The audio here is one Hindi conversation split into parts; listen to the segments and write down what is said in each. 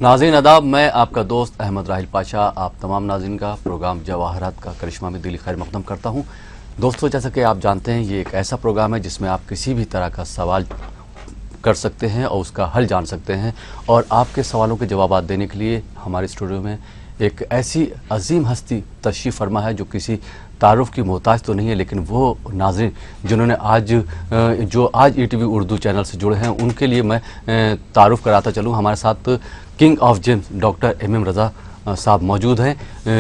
नाज़रीन आदाब, मैं आपका दोस्त अहमद राहिल पाशा आप तमाम नाज़रीन का प्रोग्राम जवाहरात का करिश्मा में दिली खैर मक़दम करता हूं। दोस्तों, जैसा कि आप जानते हैं, ये एक ऐसा प्रोग्राम है जिसमें आप किसी भी तरह का सवाल कर सकते हैं और उसका हल जान सकते हैं। और आपके सवालों के जवाब देने के लिए हमारे स्टूडियो में एक ऐसी अजीम हस्ती तशरीफ़ फरमा है जो किसी तारुफ की मोहताज तो नहीं है, लेकिन वो नाज़रीन जिन्होंने आज ETV उर्दू चैनल से जुड़े हैं उनके लिए मैं तारुफ कराता चलूँ। हमारे साथ king of gems doctor MM Raza साहब मौजूद हैं,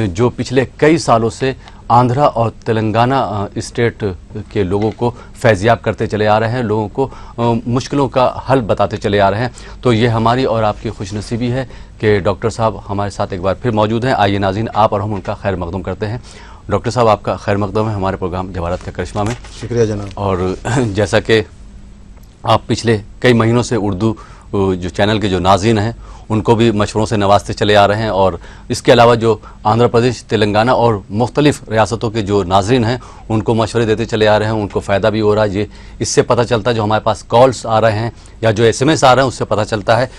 जो पिछले कई सालों से आंध्रा और तेलंगाना स्टेट के लोगों को फैज़याब करते चले आ रहे हैं, लोगों को मुश्किलों का हल बताते चले आ रहे हैं। तो ये हमारी और आपकी खुशनसीबी है कि डॉक्टर साहब हमारे साथ एक बार फिर मौजूद हैं। आइए नाज़रीन, आप और हम उनका खैर मक़दम करते हैं। डॉक्टर साहब, आपका खैर मक़दम है हमारे प्रोग्राम जवाहरात का करिश्मा में। शुक्रिया जनाब। और जैसा कि आप पिछले कई महीनों से उर्दू जो चैनल के जो नाज़रीन हैं उनको भी मशवरों से नवाजते चले आ रहे हैं, और इसके अलावा जो आंध्र प्रदेश, तेलंगाना और मुख्तलिफ़ रियासतों के जो नाज़रीन हैं उनको मशवरे देते चले आ रहे हैं, उनको फ़ायदा भी हो रहा है। ये इससे पता चलता है, जो हमारे पास कॉल्स आ रहे हैं या जो SMS आ रहे हैं उससे पता चलता है।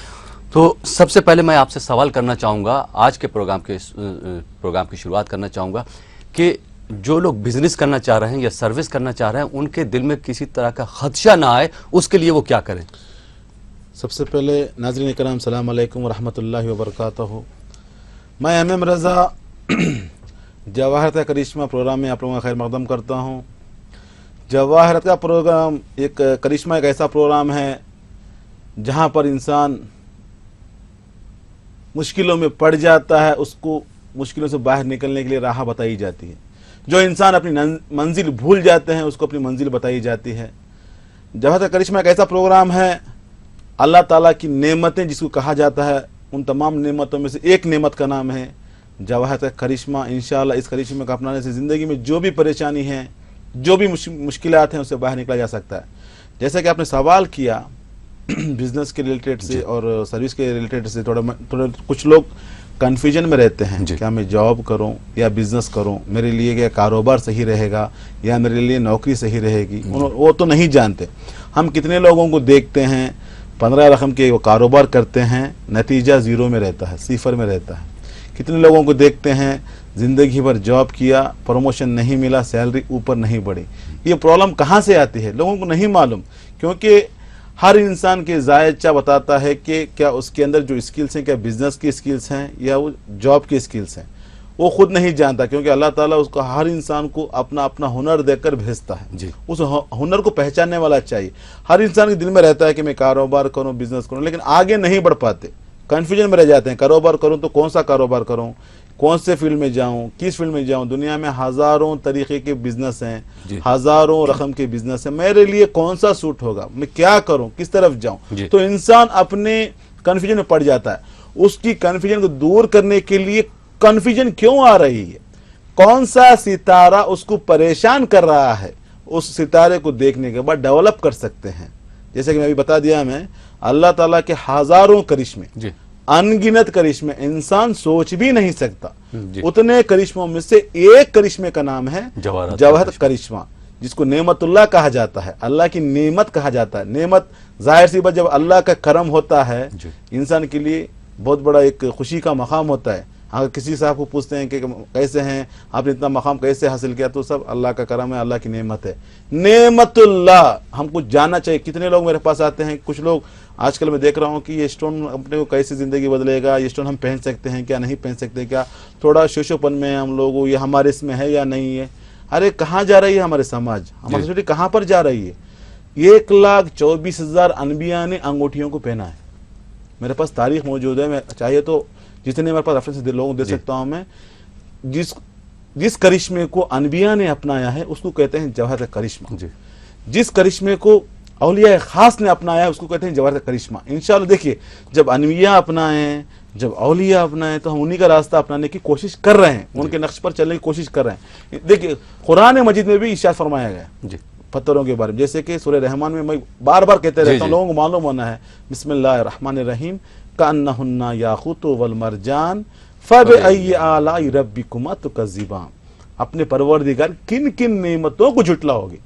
तो सबसे पहले मैं आपसे सवाल करना चाहूँगा, आज के प्रोग्राम की शुरुआत करना चाहूँगा कि जो लोग बिज़नेस करना चाह रहे हैं या सर्विस करना चाह रहे हैं उनके दिल में किसी तरह का खदशा ना आए, उसके लिए वो क्या करें? सबसे पहले नाज़रीन कराम, सलाम अलैकुम व रहमतुल्लाहि व बरकातहू। मैं MM रज़ा जवाहरात का करिश्मा प्रोग्राम में आप लोगों का खैर मक़दम करता हूँ। जवाहरात का प्रोग्राम एक करिश्मा एक ऐसा प्रोग्राम है जहाँ पर इंसान मुश्किलों में पड़ जाता है, उसको मुश्किलों से बाहर निकलने के लिए राह बताई जाती है। जो इंसान अपनी मंजिल भूल जाते हैं उसको अपनी मंजिल बताई जाती है। जवाहरात का करिश्मा एक ऐसा प्रोग्राम है, अल्लाह ताला की नेमतें जिसको कहा जाता है, उन तमाम नेमतों में से एक नेमत का नाम है जवाहरात का करिश्मा। इंशाअल्लाह इस करिश्मे को अपनाने से ज़िंदगी में जो भी परेशानी है, जो भी मुश्किलात हैं, उससे बाहर निकला जा सकता है। जैसा कि आपने सवाल किया बिजनेस के रिलेटेड से और सर्विस के रिलेटेड से, थोड़ा कुछ लोग कन्फ्यूजन में रहते हैं, क्या मैं जॉब करूं या बिजनेस करूं, मेरे लिए क्या कारोबार सही रहेगा या मेरे लिए नौकरी सही रहेगी, वो तो नहीं जानते। हम कितने लोगों को देखते हैं 15 रकम के वो कारोबार करते हैं, नतीजा ज़ीरो में रहता है, सिफर में रहता है। कितने लोगों को देखते हैं ज़िंदगी भर जॉब किया, प्रमोशन नहीं मिला, सैलरी ऊपर नहीं बढ़ी। ये प्रॉब्लम कहाँ से आती है लोगों को नहीं मालूम, क्योंकि हर इंसान के जायचा बताता है कि क्या उसके अंदर जो स्किल्स हैं, क्या बिजनेस की स्किल्स हैं या वो जॉब की स्किल्स हैं, वो खुद नहीं जानता। क्योंकि अल्लाह ताला उसको हर इंसान को अपना अपना हुनर देकर भेजता है जी। उस हुनर को पहचानने वाला चाहिए। हर इंसान के दिल में रहता है कि मैं कारोबार करूं, बिजनेस करूं, लेकिन आगे नहीं बढ़ पाते, कन्फ्यूजन में रह जाते हैं। कारोबार करूं तो कौन सा कारोबार करूं, कौन से फील्ड में जाऊं, किस फील्ड में जाऊं। दुनिया में हज़ारों तरीके के बिजनेस हैं, हज़ारों रकम के बिजनेस हैं, मेरे लिए कौन सा सूट होगा, मैं क्या करूं, किस तरफ जाऊं। तो इंसान अपने कन्फ्यूजन में पड़ जाता है। उसकी कन्फ्यूजन को दूर करने के लिए, कन्फ्यूजन क्यों आ रही है, कौन सा सितारा उसको परेशान कर रहा है, उस सितारे को देखने के बाद डेवलप कर सकते हैं। जैसे कि मैं अभी बता दिया, मैं अल्लाह ताला के हज़ारों करिश्मे, अनगिनत करिश्मे, इंसान सोच भी नहीं सकता। उतने करिश्मों में से एक करिश्मे का नाम है जवाहरात करिश्मा, जिसको नेमतुल्लाह कहा जाता है, अल्लाह की नेमत कहा जाता है। नेमत जाहिर सी बात, जब अल्लाह का करम होता है इंसान के लिए बहुत बड़ा एक खुशी का मकाम होता है। अगर किसी से आपको पूछते हैं कि कैसे हैं, आपने इतना मकाम कैसे हासिल किया, तो सब अल्लाह का करम है, अल्लाह की नेमत है। नेमतुल्लाह हमको जानना चाहिए। कितने लोग मेरे पास आते हैं, कुछ लोग आजकल मैं देख रहा हूँ कि ये स्टोन अपने को कैसे ज़िंदगी बदलेगा, ये स्टोन हम पहन सकते हैं क्या, नहीं पहन सकते क्या, थोड़ा शोशोपन में हम लोग, ये हमारे इसमें है या नहीं है। अरे कहाँ जा रही है हमारे समाज, हमारी सोसाइटी कहाँ पर जा रही है। 1,24,000 अनबिया ने अंगूठियों को पहना है। मेरे पास तारीख मौजूद है, मैं चाहिए तो जितने मेरे पास रेफरेंस लोगों दे सकता हूँ मैं। जिस करिश्मे को अनबिया ने अपनाया है उसको कहते हैं जवाहरात का करिश्मा। जिस करिश्मे को औलिया खास ने अपनाया है उसको कहते हैं जवाहरात का करिश्मा। इंशाअल्लाह देखिए, जब अनबिया अपनाएं, जब औलिया अपनाएं, तो हम उन्हीं का रास्ता अपनाने की कोशिश कर रहे हैं, उनके नक्श पर चलने की कोशिश कर रहे हैं। देखिए, कुरान मजीद में भी इरशाद फरमाया गया पत्थरों के बारे में, जैसे कि सूरह रहमान में मैं बार बार कहते रहता हूँ, लोगों को मालूम होना है। बिस्मिल्लाहिर्रहमानिर्रहीम, कान्नहुन्ना याकूतु वल मरजान फबिअय्यि आलाइ रब्बिकुमा तुकज़्ज़िबान। अपने परवरदिगार किन किन नेमतों को झुटलाओगे।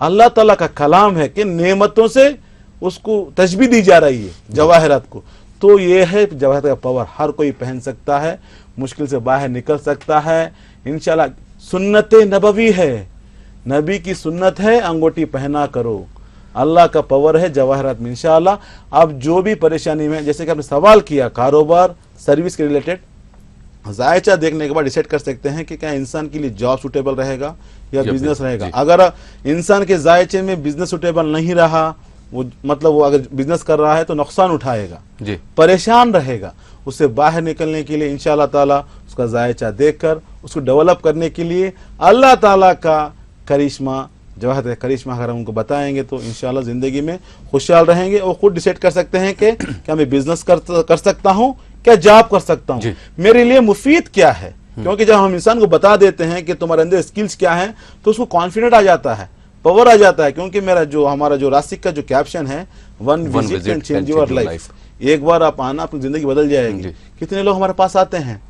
अल्लाह ताला का कलाम है कि नेमतों से उसको तशबीह दी जा रही है जवाहरात को। तो ये है जवाहरत का पावर, हर कोई पहन सकता है, मुश्किल से बाहर निकल सकता है इंशाल्लाह। सुन्नत नबवी है, नबी की सुन्नत है, अंगूठी पहना करो। अल्लाह का पावर है जवाहरात में इंशाल्लाह। अब जो भी परेशानी में, जैसे कि आपने सवाल किया कारोबार सर्विस के रिलेटेड, जायचा देखने के बाद डिसाइड कर सकते हैं कि क्या इंसान के लिए जॉब सुटेबल रहेगा या बिजनेस रहेगा। अगर इंसान के जायचे में बिजनेस सुटेबल नहीं रहा, वो मतलब वो अगर बिजनेस कर रहा है तो नुकसान उठाएगा जी, परेशान रहेगा। उससे बाहर निकलने के लिए इंशाल्लाह ताला उसका जायचा देखकर उसको डेवलप करने के लिए अल्लाह ताला का करिश्मा, जवाहरत करिश्मा अगर हम उनको बताएंगे तो इंशाल्लाह जिंदगी में खुशहाल रहेंगे। और खुद डिसाइड कर सकते हैं कि क्या मैं बिजनेस कर सकता हूँ, क्या जॉब कर सकता हूँ, मेरे लिए मुफीद क्या है। क्योंकि जब हम इंसान को बता देते हैं कि तुम्हारे अंदर स्किल्स क्या है तो उसको कॉन्फिडेंट आ जाता है, पावर आ जाता है। क्योंकि हमारा जो रासिक का जो कैप्शन है, one visit can change your life, एक बार आप आना अपनी जिंदगी बदल जाएगी। कितने लोग हमारे पास आते हैं,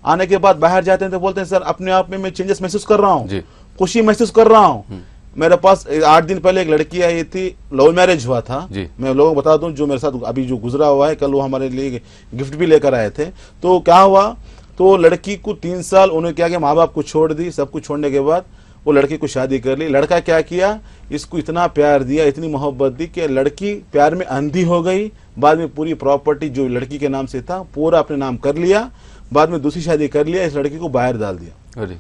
आने के बाद बाहर जाते हैं तो बोलते हैं सर अपने आप में मैं चेंजेस महसूस कर रहा हूँ, खुशी महसूस कर रहा हूँ। मेरे पास 8 दिन पहले एक लड़की आई थी, लव मैरिज हुआ था। मैं लोगों को बता दूं जो मेरे साथ अभी जो गुजरा हुआ है, कल वो हमारे लिए गिफ्ट भी लेकर आए थे। तो क्या हुआ, तो लड़की को 3 साल उन्होंने क्या किया, माँ बाप को छोड़ दी, सब कुछ छोड़ने के बाद वो लड़की को शादी कर ली। लड़का क्या किया, इसको इतना प्यार दिया, इतनी मोहब्बत दी कि लड़की प्यार में अंधी हो गई। बाद में पूरी प्रॉपर्टी जो लड़की के नाम से था पूरा अपने नाम कर लिया, बाद में दूसरी शादी कर लिया, इस लड़की को बाहर डाल दिया।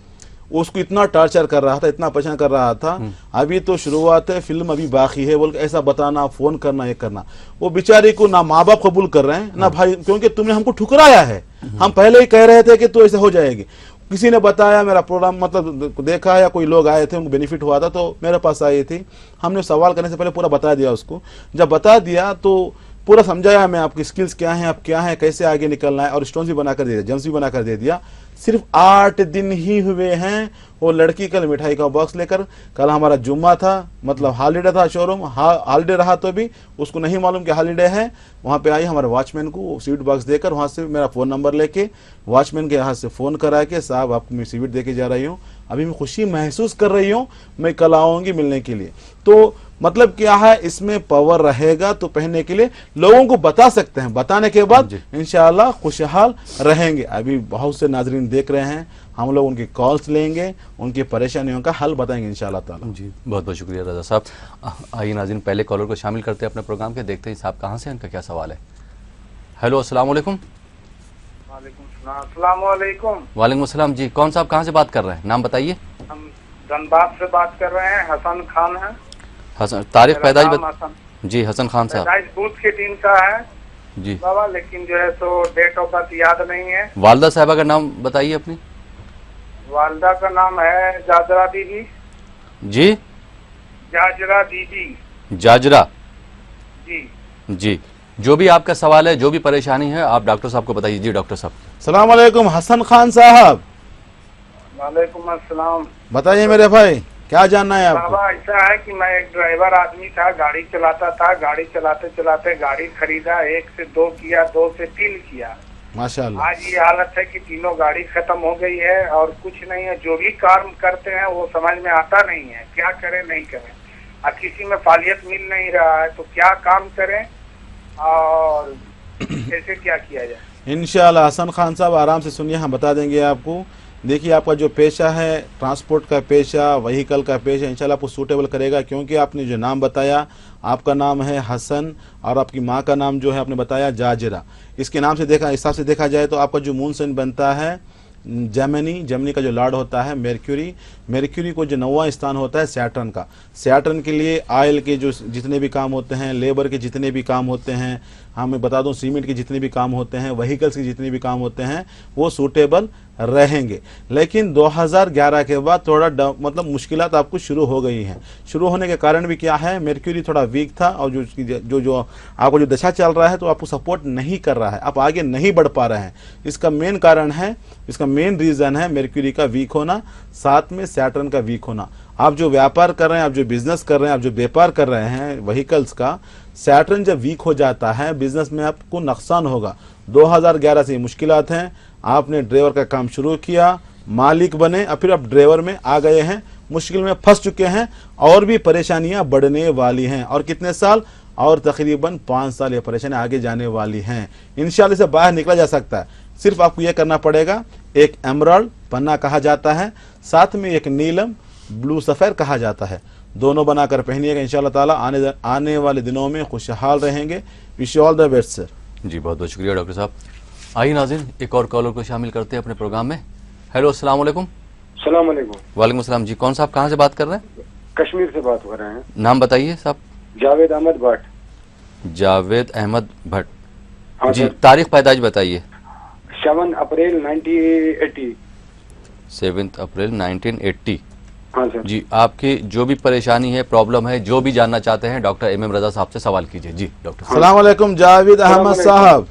उसको इतना टॉर्चर कर रहा था, इतना परेशान कर रहा था। अभी तो शुरुआत है, फिल्म अभी बाकी है। बोल के ऐसा बताना, फोन करना, ये करना। वो बेचारे को ना माँ बाप कबूल कर रहे हैं ना भाई, क्योंकि तुमने हमको ठुकराया है। हम पहले ही कह रहे थे कि तो ऐसे हो जाएगी। किसी ने बताया, मेरा प्रोग्राम मतलब देखा या कोई लोग आए थे उनको बेनिफिट हुआ था तो मेरे पास आई थी। हमने सवाल करने से पहले पूरा बता दिया उसको। जब बता दिया तो पूरा समझाया मैं, आपकी स्किल्स क्या हैं, आप क्या हैं, कैसे आगे निकलना है, और स्टोन्स भी बनाकर दे दिया, जम्स भी बनाकर दे दिया। सिर्फ 8 दिन ही हुए हैं। वो लड़की कल मिठाई का बॉक्स लेकर, कल हमारा जुम्मा था, मतलब हॉलीडे था, शोरूम हॉलीडे रहा तो भी उसको नहीं मालूम कि हॉलीडे है। वहाँ पे आई हमारे वॉचमैन को स्वीट बॉक्स देकर, वहाँ से मेरा फ़ोन नंबर लेके वॉचमैन के यहाँ से फ़ोन करा के, साहब आपको मैं स्वीट दे के जा रही हूँ, अभी मैं खुशी महसूस कर रही हूँ, मैं कल आऊँगी मिलने के लिए। तो मतलब क्या है, इसमें पावर रहेगा तो पहनने के लिए लोगों को बता सकते हैं, बताने के बाद इंशाअल्लाह खुशहाल रहेंगे। अभी बहुत से नाजरीन देख रहे हैं, हम लोग उनकी कॉल्स लेंगे, उनकी परेशानियों का हल बताएंगे इंशाअल्लाह ताला। जी बहुत बहुत शुक्रिया रजा साहब। आइए नाज़रीन, पहले कॉलर को शामिल करते हैं अपने प्रोग्राम के, देखते हैं साहब कहाँ से, उनका क्या सवाल है। हेलो, अस्सलाम वालेकुम। वालेकुम अस्सलाम जी, कौन साहब कहाँ से बात कर रहे हैं, नाम बताइए। हम धनबाद से बात कर रहे हैं, हसन खान है। हसन, तारीख पैदाइश जी हसन खान साहब। पैदाइश बूथ के दिन का है जी बाबा, लेकिन जो है तो डेट ऑफ बर्थ याद नहीं है। वालदा साहबा का नाम बताइए अपनी। वालदा का नाम है जाजरा दीदी। जी जाजरा दीदी। जाजरा जी जी। जो भी आपका सवाल है, जो भी परेशानी है, आप डॉक्टर साहब को बताइए। जी डॉक्टर साहब। सलाम अलैकुम हसन खान साहब। वालेकुम अस्सलाम। बताइए मेरे भाई, क्या जानना है आपको? बाबा ऐसा है कि मैं एक ड्राइवर आदमी था, गाड़ी चलाता था, गाड़ी चलाते चलाते गाड़ी खरीदा, 1 से 2 किया, 2 से 3 किया। माशाल्लाह। आज ये हालत है कि तीनों गाड़ी खत्म हो गई है और कुछ नहीं है। जो भी काम करते हैं वो समझ में आता नहीं है, क्या करें नहीं करें। अब किसी में फालियत मिल नहीं रहा है तो क्या काम करें और कैसे क्या किया जाए। इंशाअल्लाह हसन खान साहब आराम से सुनिए, हम बता देंगे आपको। देखिए आपका जो पेशा है, ट्रांसपोर्ट का पेशा, व्हीकल का पेशा, इंशाल्लाह आपको सूटेबल करेगा। क्योंकि आपने जो नाम बताया, आपका नाम है हसन और आपकी माँ का नाम जो है आपने बताया जाजरा। इसके नाम से देखा, हिसाब से देखा जाए तो आपका जो मून साइन बनता है जेमिनी का जो लॉर्ड होता है मेर्क्यूरी को जो 9वां स्थान होता है सैटर्न का। सैटर्न के लिए ऑयल के जो जितने भी काम होते हैं, लेबर के जितने भी काम होते हैं, हमें बता दूं सीमेंट के जितने भी काम होते हैं, व्हीकल्स के जितने भी काम होते हैं, वो सूटेबल रहेंगे। लेकिन 2011 के बाद थोड़ा मतलब मुश्किलात आपको शुरू हो गई हैं। शुरू होने के कारण भी क्या है, मेर्क्यूरी थोड़ा वीक था और जो आपको जो दशा चल रहा है तो आपको सपोर्ट नहीं कर रहा है, आप आगे नहीं बढ़ पा रहे हैं। इसका मेन कारण है, इसका मेन रीज़न है मेर्क्यूरी का वीक होना, साथ में सैटर्न का वीक होना। आप जो व्यापार कर रहे हैं, आप जो बिजनेस कर रहे हैं, आप जो व्यापार कर रहे हैं व्हीकल्स का, सैटर्न जब वीक हो जाता है बिजनेस में आपको नुकसान होगा। 2011 से मुश्किलात हैं। आपने ड्राइवर का काम शुरू किया, मालिक बने और फिर आप ड्राइवर में आ गए हैं, मुश्किल में फंस चुके हैं और भी परेशानियां बढ़ने वाली हैं। और कितने साल? और तकरीबन 5 साल ये परेशानी आगे जाने वाली हैं। इंशाल्लाह से बाहर निकला जा सकता है। सिर्फ आपको यह करना पड़ेगा, एक एमराल्ड पन्ना कहा जाता है, साथ में एक नीलम ब्लू सफ़ेद कहा जाता है, दोनों बनाकर पहनिएगा। इंशाल्लाह ताला आने वाले दिनों में खुशहाल रहेंगे। Wish you all the best sir. जी बहुत बहुत शुक्रिया डॉक्टर साहब। आइए नाज़रीन, एक और कॉलर को शामिल करते हैं अपने प्रोग्राम में। हेलो, अस्सलाम वालेकुम। सलाम अलैकुम। वालेकुम अस्सलाम जी। कौन साहब कहाँ से बात कर रहे हैं? कश्मीर से बात हो रहे हैं। नाम बताइए साहब। जावेद अहमद भट्ट। जावेद अहमद भट्ट। हाँ जी, सर। तारीख पैदाइश बताइए। 7 अप्रैल 1980। 7 अप्रैल 1980। हाँ सर। जी, आपकी जो भी परेशानी है, प्रॉब्लम है, जो भी जानना चाहते हैं, डॉक्टर एम रजा साहब से सवाल कीजिए। जी डॉक्टर साहब। अस्सलाम वालेकुम जावेद अहमद साहब।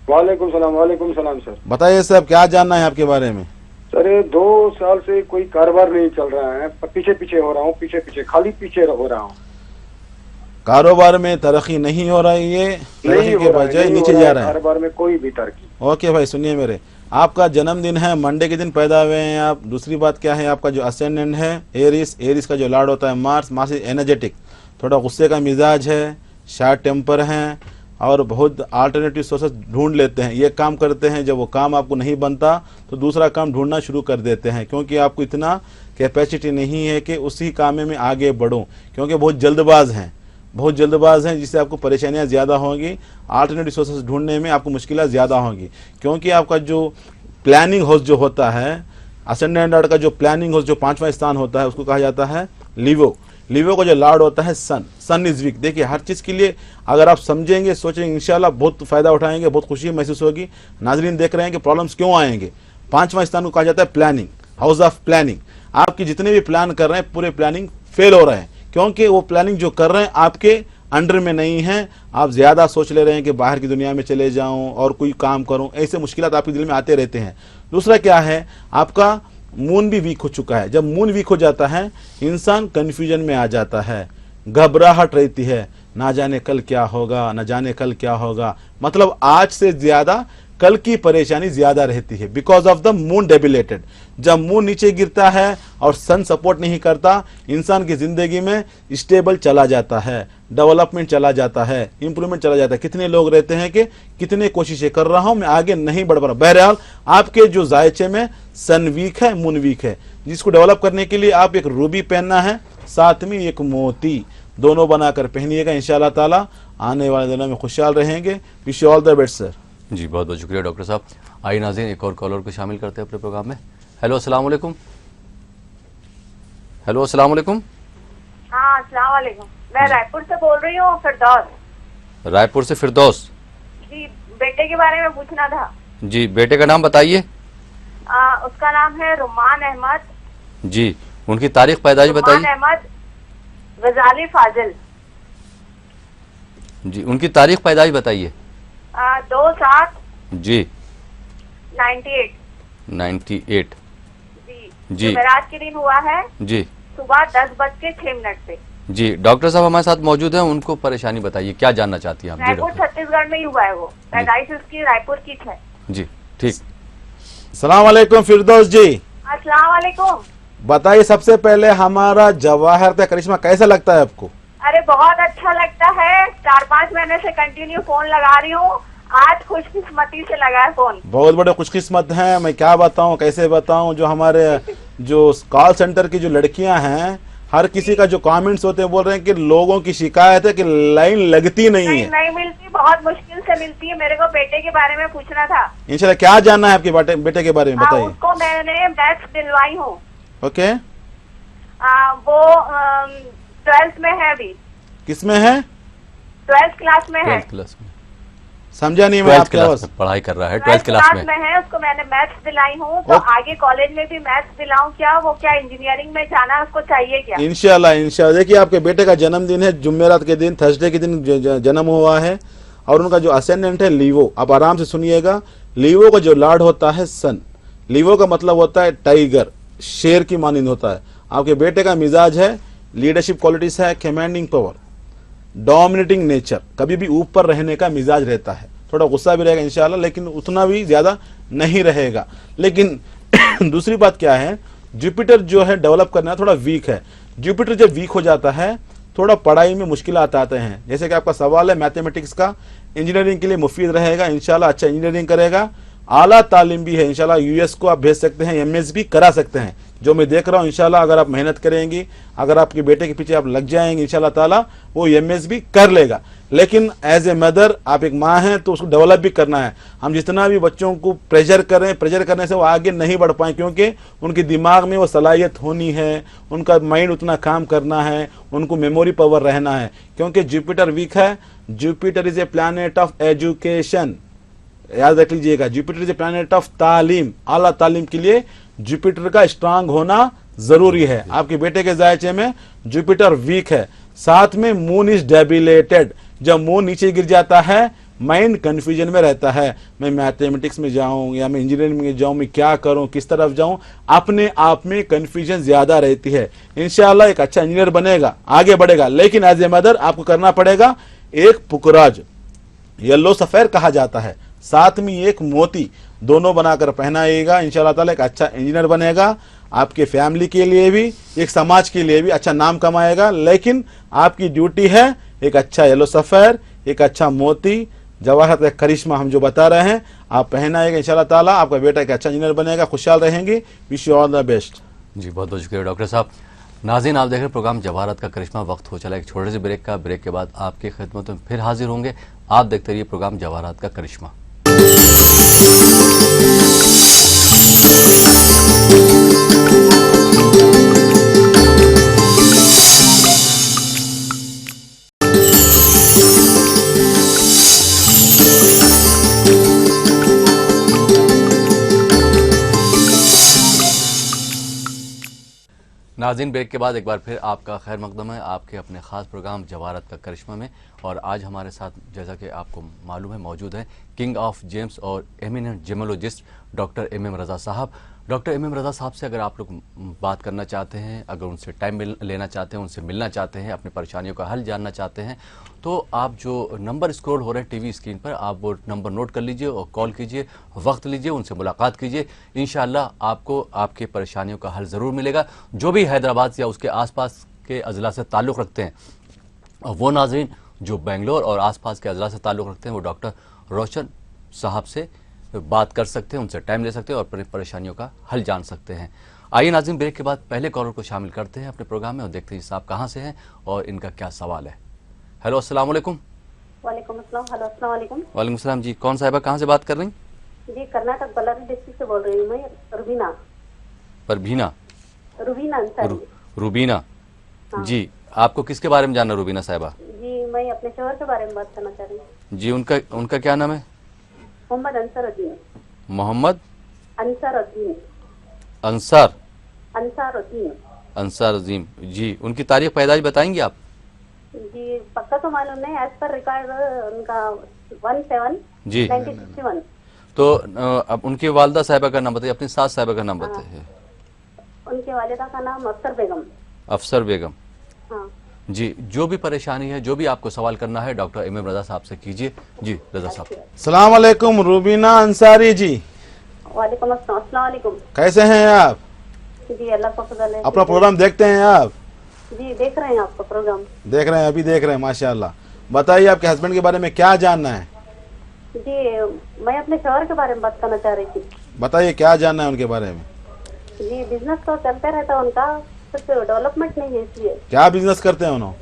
वालेकुम सलाम सर। बताइए साहब, क्या जानना है आपके बारे में? सर 2 साल से कोई कारोबार नहीं चल रहा है, पीछे हो रहा हूँ, खाली पीछे हो रहा हूँ। कारोबार में तरक्की नहीं हो रही है, तरक्की के बजाय नीचे जा रहा है। कारोबार में कोई भी तरक्की। ओके भाई, सुनिए मेरे, आपका जन्मदिन है, मंडे के दिन पैदा हुए हैं आप। दूसरी बात क्या है, आपका जो असेंडेंट है एरिस का जो लॉर्ड होता है मार्स एनर्जेटिक, थोड़ा गुस्से का मिजाज है, शार्ट टेम्पर हैं और बहुत अल्टरनेटिव सोर्सेस ढूंढ लेते हैं। ये काम करते हैं, जब वो काम आपको नहीं बनता तो दूसरा काम ढूंढना शुरू कर देते हैं, क्योंकि आपको इतना कैपेसिटी नहीं है कि उसी काम में आगे बढ़ो, क्योंकि बहुत जल्दबाज हैं, जिससे आपको परेशानियां ज़्यादा होंगी। अल्टरनेटिव सोर्सेस ढूंढने में आपको मुश्किलें ज़्यादा होंगी, क्योंकि आपका जो प्लानिंग हाउस जो होता है, असेंडेंट लॉर्ड का जो प्लानिंग हाउस जो 5वां स्थान होता है, उसको कहा जाता है लिवो का जो लॉर्ड होता है सन इज वीक। देखिए, हर चीज़ के लिए अगर आप समझेंगे, सोचेंगे, इंशाल्लाह बहुत फ़ायदा उठाएंगे, बहुत खुशी महसूस होगी। नाजरीन देख रहे हैं कि प्रॉब्लम्स क्यों आएंगे। 5वां स्थान को कहा जाता है प्लानिंग, हाउस ऑफ प्लानिंग। आपकी जितने भी प्लान कर रहे हैं, पूरे प्लानिंग फेल हो रहे हैं, क्योंकि वो प्लानिंग जो कर रहे हैं आपके अंडर में नहीं है। आप ज़्यादा सोच ले रहे हैं कि बाहर की दुनिया में चले जाऊं और कोई काम करूं, ऐसे मुश्किलात आपके दिल में आते रहते हैं। दूसरा क्या है, आपका मून भी वीक हो चुका है। जब मून वीक हो जाता है, इंसान कन्फ्यूजन में आ जाता है, घबराहट रहती है, ना जाने कल क्या होगा, मतलब आज से ज़्यादा कल की परेशानी ज्यादा रहती है, because of the moon debilitated. जब मून नीचे गिरता है और सन सपोर्ट नहीं करता, इंसान की जिंदगी में स्टेबल चला जाता है, डेवलपमेंट चला जाता है, इंप्रूवमेंट चला जाता है। कितने लोग रहते हैं कि कितने कोशिशें कर रहा हूं, मैं आगे नहीं बढ़ पा रहा। बहरहाल आपके जो जायचे में सन वीक है, मून वीक है, जिसको डेवलप करने के लिए आप एक रूबी पहनना है, साथ में एक मोती, दोनों बनाकर पहनिएगा। इंशाल्लाह ताला आने वाले दिनों में खुशहाल रहेंगे। Wish you all the best sir. जी बहुत बहुत शुक्रिया डॉक्टर साहब। आइए नाज़रीन, एक और कॉलर को शामिल करते हैं अपने प्रोग्राम में। हेलो, अस्सलाम वालेकुम। हेलो, अस्सलाम वालेकुम। हाँ, अस्सलाम वालेकुम। मैं रायपुर से बोल रही हूँ, फिरदौस। रायपुर से फिरदौस जी, बेटे के बारे में पूछना था। जी, बेटे का नाम बताइए। उसका नाम है रुमान अहमद। जी, उनकी तारीख पैदाइश बताइए। रुमान अहमद गजाली फाजिल। जी, उनकी तारीख पैदाइश बताइए। 2/7 जी 98। 98 जी। जुमेरात के दिन हुआ है जी, सुबह 10:06 पे। जी, डॉक्टर साहब हमारे साथ मौजूद हैं, उनको परेशानी बताइए, क्या जानना चाहती हैं आप? जी रायपुर डॉक्टर। छत्तीसगढ़ में ही हुआ है, वो पैदाइश उसकी रायपुर की है। जी ठीक। अस्सलाम वालेकुम फिरदौस जी। अस्सलाम वालेकुम। बताइए, सबसे पहले हमारा जवाहर का करिश्मा कैसा लगता है आपको? अरे बहुत अच्छा लगता है, 4-5 महीने से कंटिन्यू फोन लगा रही हूँ, आज खुशकिस्मती से लगा है फोन। बहुत बड़े खुशकिस्मत हैं, मैं क्या बताऊं, कैसे बताऊं। जो हमारे जो कॉल सेंटर की जो लड़कियां हैं, हर किसी का जो कमेंट्स होते हैं, बोल रहे हैं कि लोगों की शिकायत है कि लाइन लगती नहीं है। नहीं मिलती, बहुत मुश्किल से मिलती है। मेरे को बेटे के बारे में पूछना था। इंशाल्लाह, क्या जानना है आपके बेटे के बारे में बताइए। उसको मैंने मैथ्स दिलवाई हूँ। ओके, वो 12th में है अभी। किस में है? 12th क्लास में है। 12th क्लास में? समझा नहीं मैं 12th आपकी क्लास आवाज। में पढ़ाई कर रहा है, 12th 12th क्लास में। है, उसको मैंने मैथ्स दिलाई हूँ, तो आगे कॉलेज में भी मैथ्स दिलाऊं क्या? वो क्या इंजीनियरिंग में जाना है, उसको चाहिए क्या? इंशाल्लाह। देखिए, आपके बेटे का जन्मदिन है, जुमेरात के दिन, थर्सडे के दिन जन्म हुआ है, और उनका जो असेंडेंट है लीवो। आप आराम से सुनिएगा। लीवो का जो लॉर्ड होता है सन। लीवो का मतलब होता है टाइगर, शेर की मानिंद होता है। आपके बेटे का मिजाज है, लीडरशिप क्वालिटीज है, कमांडिंग पावर, डोमिनेटिंग नेचर, कभी भी ऊपर रहने का मिजाज रहता है। थोड़ा गुस्सा भी रहेगा इंशाल्लाह, लेकिन उतना भी ज्यादा नहीं रहेगा। लेकिन दूसरी बात क्या है, जुपिटर जो है डेवलप करना थोड़ा वीक है। जुपिटर जब वीक हो जाता है थोड़ा पढ़ाई में मुश्किलात आते हैं। जैसे कि आपका सवाल है मैथमेटिक्स का, इंजीनियरिंग के लिए मुफीद रहेगा, इंशाल्लाह अच्छा इंजीनियरिंग करेगा। आला तालीम भी है, इंशाल्लाह यूएस को आप भेज सकते हैं, एमएस भी करा सकते हैं। जो मैं देख रहा हूँ इंशाल्लाह अगर आप मेहनत करेंगी, अगर आपके बेटे के पीछे आप लग जाएंगे इंशाल्लाह ताला वो एमएस भी कर लेगा। लेकिन एज ए मदर, आप एक माँ हैं तो उसको डेवलप भी करना है। हम जितना भी बच्चों को प्रेशर करें, प्रेशर करने से वो आगे नहीं बढ़ पाए, क्योंकि उनके दिमाग में वो सलाहियत होनी है, उनका माइंड उतना काम करना है, उनको मेमोरी पावर रहना है। क्योंकि जुपिटर वीक है। Jupiter is a planet of education, याद रख लीजिएगा। Jupiter is a planet of तालीम, आला तालीम के लिए जुपिटर का स्ट्रांग होना जरूरी है। आपके बेटे के जायचे में जुपिटर वीक है, साथ में मून इज डेबिलेटेड। जब मून नीचे गिर जाता है माइंड कंफ्यूजन में रहता है, मैं मैथमेटिक्स में जाऊं या मैं इंजीनियरिंग में जाऊं, मैं क्या करूं, किस तरफ जाऊं, अपने आप में कंफ्यूजन ज्यादा रहती है। इंशाल्लाह एक अच्छा इंजीनियर बनेगा, आगे बढ़ेगा। लेकिन एज ए मदर आपको करना पड़ेगा एक पुकराज, येलो सफेद कहा जाता है, साथ में एक मोती, दोनों बनाकर पहनाइएगा। इंशाल्लाह ताला एक अच्छा इंजीनियर बनेगा, आपके फैमिली के लिए भी, एक समाज के लिए भी अच्छा नाम कमाएगा। लेकिन आपकी ड्यूटी है एक अच्छा येलो सफेद, एक अच्छा मोती, जवाहरत का करिश्मा हम जो बता रहे हैं आप पहनाएगा। इंशाल्लाह ताला आपका बेटा एक अच्छा इंजीनियर बनेगा, खुशहाल रहेंगे। Wish you all the best. जी बहुत बहुत शुक्रिया डॉक्टर साहब। नाज़रीन, आप देख रहे हैं प्रोग्राम जवाहरत का करिश्मा। वक्त हो चला एक छोटे से ब्रेक का। ब्रेक के बाद आपकी खिदमत में फिर हाजिर होंगे। आप देखते रहिए प्रोग्राम जवाहरत का करिश्मा। नाज़रीन, ब्रेक के बाद एक बार फिर आपका खैर मकदम है आपके अपने ख़ास प्रोग्राम जवाहरत का करिश्मा में। और आज हमारे साथ, जैसा कि आपको मालूम है, मौजूद हैं किंग ऑफ जेम्स और eminent gemologist doctor M Raza साहब। डॉक्टर एम रज़ा साहब से अगर आप लोग बात करना चाहते हैं, अगर उनसे टाइम लेना चाहते हैं, उनसे मिलना चाहते हैं, अपनी परेशानियों का हल जानना चाहते हैं, तो आप जो नंबर स्क्रॉल हो रहे हैं टीवी स्क्रीन पर, आप वो नंबर नोट कर लीजिए और कॉल कीजिए, वक्त लीजिए, उनसे मुलाकात कीजिए। इंशाअल्लाह आपको आपके परेशानियों का हल ज़रूर मिलेगा। जो भी हैदराबाद या उसके आसपास के अजला से ताल्लुक़ रखते हैं, और वो नाज़रीन जो बेंगलोर और आसपास के अजला से ताल्लुक़ रखते हैं, वो डॉक्टर रोशन साहब से बात कर सकते हैं, उनसे टाइम ले सकते हैं और अपनी परेशानियों का हल जान सकते हैं। आइए नाज़रीन, ब्रेक के बाद पहले कॉलर को शामिल करते हैं अपने प्रोग्राम में और देखते हैं साहब कहाँ से हैं और इनका क्या सवाल है। हेलो, अस्सलाम वालेकुम। वालेकुम अस्सलाम। हेलो, अस्सलाम वालेकुम। वालेकुम सलाम जी। कौन साहिबा कहाँ से बात कर रही? जी, कर्नाटक बल्लारी डिस्ट्रिक्ट से बोल रही हूँ मैं, रुबीना। परवीना? रुबीना अंसारी। रुबीना जी, आपको किसके बारे में जानना रुबीना साहिबा? जी, मैं अपने शोहर के बारे में बात करना चाह रही हूँ। जी, उनका क्या नाम है? मोहम्मद अंसारुद्दीन। मोहम्मद अंसारुद्दीन। अंसारुद्दीन। अंसार अजीम जी। उनकी तारीख पैदाइश बताएंगे आप? जी, पक्का तो मालूम नहीं, एज पर रिकॉर्ड उनका 17/1961। तो अब उनकी वालदा साहिबा का नाम बताइए, अपनी सास साहिबा का नाम बताइए। उनके वालिदा का नाम अफसर बेगम। अफसर बेगम। हाँ जी, जो भी परेशानी है, जो भी आपको सवाल करना है, डॉक्टर एम रज़ा साहब से कीजिए। जी रज़ा साहब। अस्सलाम वालेकुम रुबीना अंसारी जी। वालेकुम अस्सलाम। अस्सलाम वालेकुम। कैसे हैं आप? जी, अल्लाह का फजल है। अपना प्रोग्राम देखते हैं आप? जी, देख रहे हैं आपका प्रोग्राम। देख रहे हैं, अभी देख रहे हैं, माशाल्लाह। बताइए आपके हस्बैंड के बारे में क्या जानना है? जी, मैं अपने शोहर के बारे में बात करना चाह रही थी। बताइए क्या जानना है उनके बारे में? जी, बिजनेस तो चलते रहता है उनका, कुछ डेवलपमेंट नहीं है इसलिए। क्या बिजनेस करते हैं उन्होंने?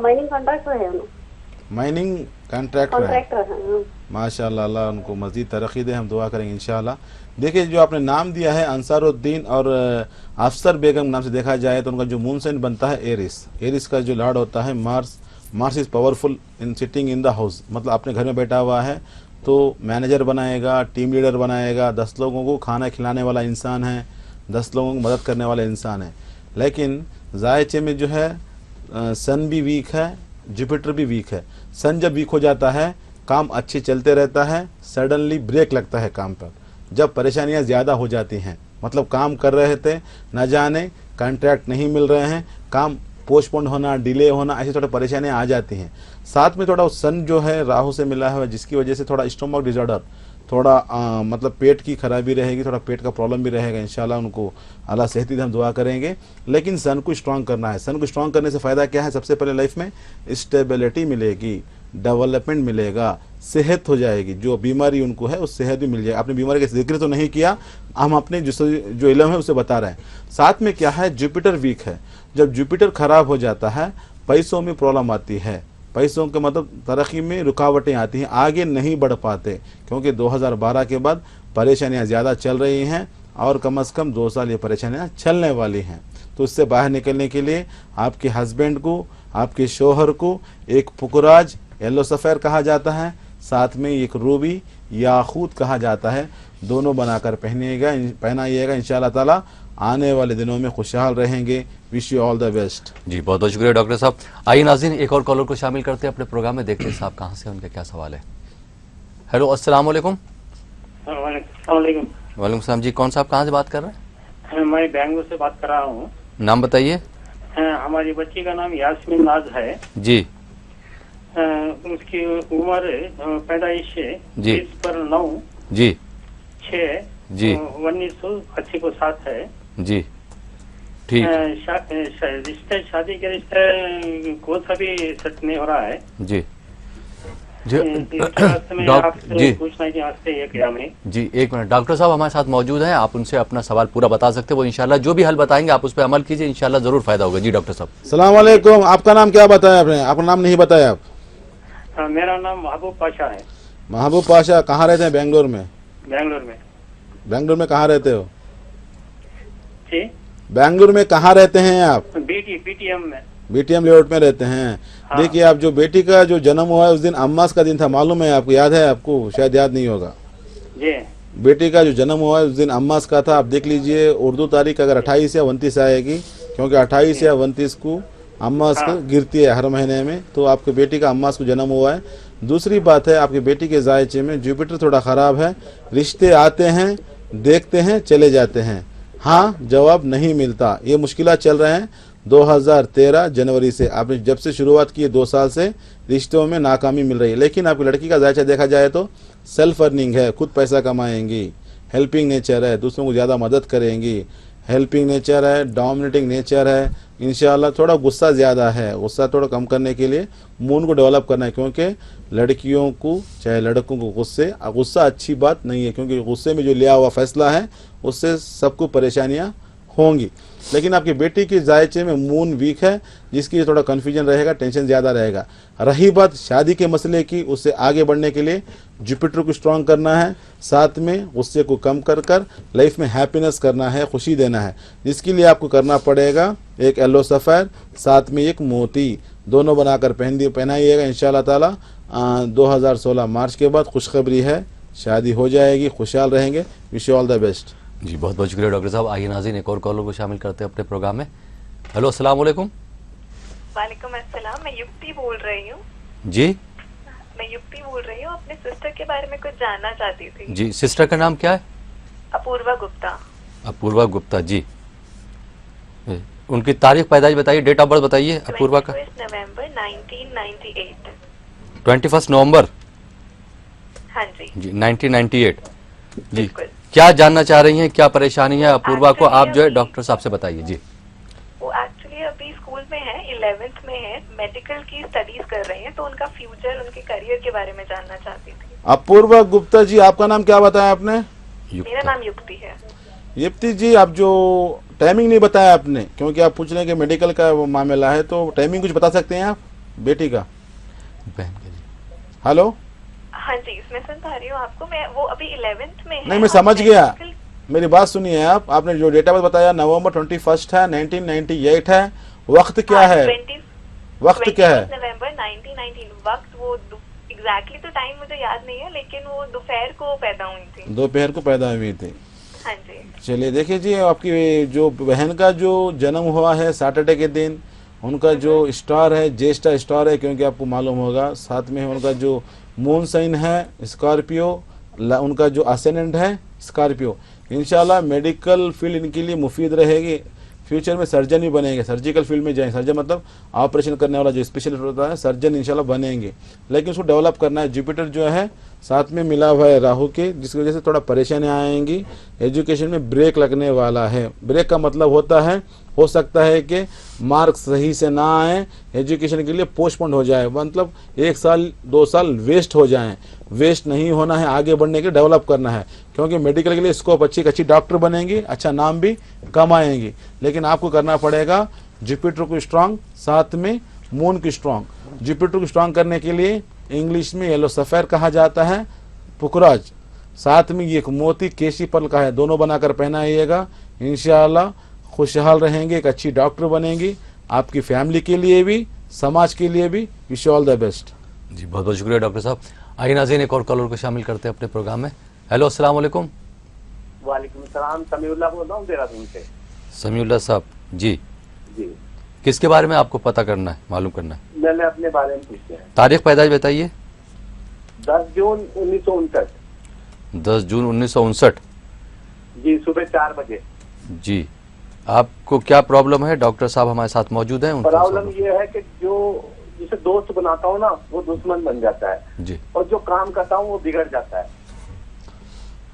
माइनिंग कॉन्ट्रैक्टर है उन्होंने। माइनिंग कॉन्ट्रैक्टर है। कॉन्ट्रैक्टर है। माशाल्लाह, अल्लाह उनको मजीद तरक्की दे, हम दुआ करेंगे इंशाल्लाह। देखिए, जो आपने नाम दिया है अंसारुद्दीन और अफसर बेगम नाम से देखा जाए तो उनका जो मून साइन बनता है एरिस का जो लॉर्ड होता है Mars is powerful in sitting in the house. मतलब अपने घर में बैठा हुआ है तो मैनेजर बनाएगा, टीम लीडर बनाएगा, 10 लोगों को खाना खिलाने वाला इंसान है, 10 लोगों को मदद करने वाला इंसान है। लेकिन जायचे में जो है सन भी वीक है, जुपिटर भी वीक है। सन जब वीक हो जाता है काम अच्छे चलते रहता है, सडनली ब्रेक लगता है काम पर। जब परेशानियां ज़्यादा हो जाती हैं, मतलब काम कर रहे थे, न जाने कॉन्ट्रैक्ट नहीं मिल रहे हैं, काम पोस्टपोन होना, डिले होना, ऐसी थोड़ी परेशानियां आ जाती हैं। साथ में थोड़ा सन जो है राहु से मिला है, जिसकी वजह से थोड़ा स्टोमक डिसऑर्डर, थोड़ा मतलब पेट की खराबी रहेगी, थोड़ा पेट का प्रॉब्लम भी रहेगा। इंशाल्लाह उनको अल्लाह सेहत दी हम दुआ करेंगे। लेकिन सन को स्ट्रॉन्ग करना है। सन को स्ट्रॉन्ग करने से फ़ायदा क्या है? सबसे पहले लाइफ में स्टेबिलिटी मिलेगी, डेवलपमेंट मिलेगा, सेहत हो जाएगी। जो बीमारी उनको है उस सेहत भी मिल जाएगी। आपने बीमारी का जिक्र तो नहीं किया, हम अपने जो इल्म है उसे बता रहे हैं। साथ में क्या है, जुपिटर वीक है। जब जुपिटर खराब हो जाता है पैसों में प्रॉब्लम आती है, पैसों के मतलब तरक्की में रुकावटें आती हैं, आगे नहीं बढ़ पाते, क्योंकि 2012 के बाद परेशानियां ज़्यादा चल रही हैं और कम से कम 2 साल ये परेशानियां चलने वाली हैं। तो इससे बाहर निकलने के लिए आपके हस्बैंड को, आपके शोहर को एक पुकुराज येलो सफ़ेर कहा जाता है, साथ में एक रूबी याकूत कहा जाता है, दोनों बनाकर पहनाइएगा। इंशाअल्लाह ताला आने वाले दिनों में खुशहाल रहेंगे। Wish you all the best. जी बहुत बहुत शुक्रिया डॉक्टर साहब। आइए नाज़रीन, एक और कॉलर को शामिल करते हैं अपने प्रोग्राम में, देखते हैं साहब कहाँ से, उनका क्या सवाल है। हेलो, अस्सलाम वालेकुम। वालेकुम सलाम जी, कौन साहब कहाँ से बात कर रहे हैं? मैं बैंगलोर से बात कर रहा हूँ। नाम बताइए। हमारी बच्ची का नाम यास्मीन नाज है जी। उसकी उम्र पैदाइश जी 20/9 जी 6 जी 1980 को 7 है जी। ठीक। रिश्ते, शादी के रिश्ते कौन सा भी सेट नहीं हो रहा है जी जी। पूछना है कि आपसे ये क्या में जी, एक मिनट, डॉक्टर साहब हमारे साथ मौजूद हैं, आप उनसे अपना सवाल पूरा बता सकते हैं। वो इंशाल्लाह जो भी हल बताएंगे आप उस पर अमल कीजिए, इंशाल्लाह जरूर फायदा होगा। जी डॉक्टर साहब। अस्सलाम वालेकुम। आपका नाम क्या बताया आपने? आपका नाम नहीं बताया आप। मेरा नाम महबूब पाशा है। महबूब पाशा, कहाँ रहते हैं? बेंगलोर में। बेंगलोर में। बेंगलोर में कहाँ रहते हो? जी, बेंगलोर में कहाँ रहते हैं आप? बीटीएम में। बीटीएम लेआउट में रहते हैं। हाँ। देखिए, आप जो बेटी का जो जन्म हुआ है उस दिन अम्मास का दिन था, मालूम है आपको? याद है आपको? शायद याद नहीं होगा। जी, बेटी का जो जन्म हुआ है उस दिन अम्मास का था। आप देख लीजिए उर्दू तारीख अगर 28 या 29 आएगी, क्योंकि 28 या 29 को अम्मास को गिरती है हर महीने में, तो आपके बेटी का अम्मास को जन्म हुआ है। दूसरी बात है, आपकी बेटी के जायचे में जुपिटर थोड़ा ख़राब है, रिश्ते आते हैं, देखते हैं, चले जाते हैं, हाँ जवाब नहीं मिलता। ये मुश्किलात चल रहे हैं 2013 जनवरी से। आपने जब से शुरुआत की है 2 साल से रिश्तों में नाकामी मिल रही है। लेकिन आपकी लड़की का जायचा देखा जाए तो सेल्फ अर्निंग है, खुद पैसा कमाएंगी, हेल्पिंग नेचर है, दूसरों को ज़्यादा मदद करेंगी, हेल्पिंग नेचर है, डोमिनेटिंग नेचर है। इंशाल्लाह थोड़ा गुस्सा ज़्यादा है, गुस्सा थोड़ा कम करने के लिए मूड को डेवलप करना है, क्योंकि लड़कियों को चाहे लड़कों को गुस्सा अच्छी बात नहीं है, क्योंकि गुस्से में जो लिया हुआ फैसला है उससे सबको परेशानियां होंगी। लेकिन आपकी बेटी की जायचे में मून वीक है, जिसकी थोड़ा कन्फ्यूजन रहेगा, टेंशन ज़्यादा रहेगा। रही बात शादी के मसले की, उससे आगे बढ़ने के लिए जुपिटर को स्ट्रॉन्ग करना है, साथ में गुस्से को कम कर लाइफ में हैप्पीनेस करना है, खुशी देना है, जिसके लिए आपको करना पड़ेगा एक येलो सफ़ेर, साथ में एक मोती, दोनों बनाकर पहनाइएगा। इंशाल्लाह ताला 2016 मार्च के बाद खुशखबरी है, शादी हो जाएगी, खुशहाल रहेंगे। Wish you all the best. जी बहुत बहुत शुक्रिया डॉक्टर साहब। आइए नाज़रीन, एक और कॉलर को शामिल करते हैं अपने प्रोग्राम में। हेलो, अस्सलाम वालेकुम। वालेकुम अस्सलाम, मैं युक्ति बोल रही हूँ। जी, मैं युक्ति बोल रही हूँ, अपने सिस्टर के बारे में कुछ जानना चाहती थी। जी, सिस्टर का नाम क्या है? अपूर्वा गुप्ता। अपूर्वा गुप्ता जी। उनकी तारीख पैदाइश बताइए, डेट ऑफ बर्थ बताइए अपूर्वा का। 21 नवंबर 1998। 21 नवंबर। हाँ जी। जी 1998। जी, बिल्कुल। क्या जानना चाह रही हैं, क्या परेशानी है अपूर्वा को, आप जो है डॉक्टर साहब से बताइए। जी, वो एक्चुअली अभी स्कूल में है, 11th में है, मेडिकल की स्टडीज कर रही हैं, तो उनका फ्यूचर, उनके करियर के बारे में जानना चाहती थी। अपूर्वा गुप्ता जी, आपका नाम क्या बताया आपने? मेरा नाम युक्ति है। युक्ति जी, आप जो टाइमिंग नहीं बताया आपने, क्योंकि आप पूछ रहे हैं कि मेडिकल का वो मामला है, तो टाइमिंग कुछ बता सकते हैं आप बेटी का? बहन के जी। हेलो, हाँ जी, इसमें सुन पा रही हूँ आपको। मैं वो अभी 11th में है। नहीं मैं समझ गया, मेरी बात सुनिए आप। आपने जो डेटा बर्थ बताया नवंबर 21 है, 1998 है, वक्त क्या है? वक्त क्या है? नवंबर 1919। वक्त वो एग्जैक्टली तो टाइम मुझे याद नहीं है, लेकिन वो दोपहर को पैदा हुई थी। दोपहर को पैदा हुई थी। हाँ जी। चलिए देखिए जी, आपकी जो बहन का जो जन्म हुआ है सैटरडे के दिन, उनका जो स्टार है ज्येष्ठा स्टार है, क्योंकि आपको मालूम होगा। साथ में उनका जो मून साइन है स्कॉर्पियो, उनका जो असेंडेंट है स्कॉर्पियो। इंशाल्लाह मेडिकल फील्ड इनके लिए मुफीद रहेगी। फ्यूचर में सर्जन भी बनेंगे, सर्जिकल फील्ड में जाएंगे। सर्जन मतलब ऑपरेशन करने वाला जो स्पेशलिस्ट होता है, सर्जन इंशाल्लाह बनेंगे। लेकिन उसको डेवलप करना है। जुपिटर जो है साथ में मिला हुआ है राहु के, जिसकी वजह से थोड़ा परेशानी आएंगी। एजुकेशन में ब्रेक लगने वाला है। ब्रेक का मतलब होता है, हो सकता है कि मार्क्स सही से ना आए, एजुकेशन के लिए पोस्टपोन हो जाए, मतलब 1 साल 2 साल वेस्ट हो जाएं। वेस्ट नहीं होना है, आगे बढ़ने के लिए डेवलप करना है, क्योंकि मेडिकल के लिए स्कोप अच्छी डॉक्टर बनेंगी, अच्छा नाम भी कमाएंगी। लेकिन आपको करना पड़ेगा जुपिटर को स्ट्रांग, साथ में मून की स्ट्रांग। जुपिटर को स्ट्रांग करने के लिए इंग्लिश में येलो सफ़ेर कहा जाता है, पुखराज, साथ में ये एक मोती केशी पर्ल का है, दोनों बनाकर पहनाइएगा। इंशाअल्लाह खुशहाल रहेंगे, एक अच्छी डॉक्टर बनेंगी, आपकी फैमिली के लिए भी, समाज के लिए भी। Wish all the best. जी बहुत बहुत शुक्रिया डॉक्टर साहब। आइए नाज़रीन, एक और कॉलर को शामिल करते हैं अपने प्रोग्राम में। हेलो, अस्सलाम वालेकुम। वालेकुम सलाम, समीउल्लाह बोल रहा हूँ देहरादून से। समीउल्लाह साहब जी, जी किसके बारे में आपको पता करना है, मालूम करना है? मैंने अपने बारे में पूछते हैं। तारीख पैदाइश बताइए। 10 जून 1959। 10 जून 1959। जी, सुबह 4 बजे। जी, आपको क्या प्रॉब्लम है? डॉक्टर साहब हमारे साथ मौजूद हैं। प्रॉब्लम ये है कि जो जिसे दोस्त बनाता हूँ ना, वो दुश्मन बन जाता है जी, और जो काम करता हूँ वो बिगड़ जाता है।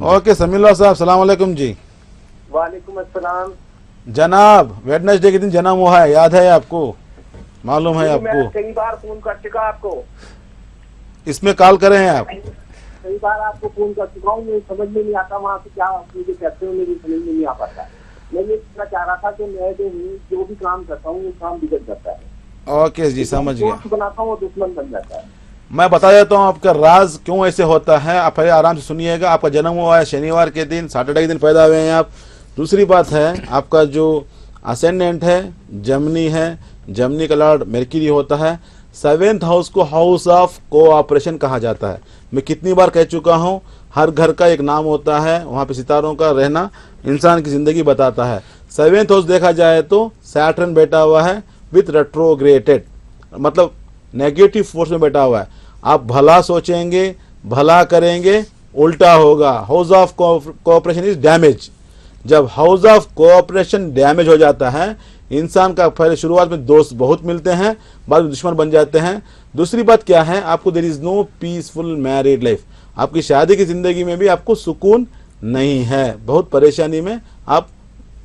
ओके समीउल्लाह साहब, सलाम अलैकुम जी। वालेकुम अस्सलाम। जनाब, वेडनेसडे के दिन जन्म हुआ है, याद है आपको? मालूम है मैंने आपको? कई बार फोन कर चुका आपको, इसमें कॉल करें हैं आप? कई बार आपको फोन कर चुका हूँ। मुझे समझ में नहीं आता वहाँ से क्या मुझे कहते हो, मेरी समझ में नहीं आ पाता। मैं ये कहना चाह रहा था कि मैं जो भी काम करता हूँ वो काम बिगड़ जाता है। ओके जी, समझ गया। दोस्त बनाता हूँ वो दुश्मन बन जाता है। मैं बता देता हूँ आपका राज क्यों ऐसे होता है। आप पहले आराम से सुनिएगा। आपका जन्म हुआ है शनिवार के दिन, सैटरडे के दिन पैदा हुए हैं आप। दूसरी बात है, आपका जो असेंडेंट है जमनी है, जमनी का लॉर्ड मरकरी होता है। 7th हाउस को हाउस ऑफ कोऑपरेशन कहा जाता है। मैं कितनी बार कह चुका हूँ, हर घर का एक नाम होता है, वहाँ पे सितारों का रहना इंसान की ज़िंदगी बताता है। 7th हाउस देखा जाए तो सैटर्न बैठा हुआ है विथ रेट्रोग्रेटेड, मतलब नेगेटिव फोर्स में बैठा हुआ है। आप भला सोचेंगे, भला करेंगे, उल्टा होगा। House of cooperation is damage. जब हाउस ऑफ कोऑपरेशन डैमेज हो जाता है, इंसान का पहले शुरुआत में दोस्त बहुत मिलते हैं, बाद में दुश्मन बन जाते हैं। दूसरी बात क्या है, आपको there is no peaceful married life. आपकी शादी की जिंदगी में भी आपको सुकून नहीं है, बहुत परेशानी में आप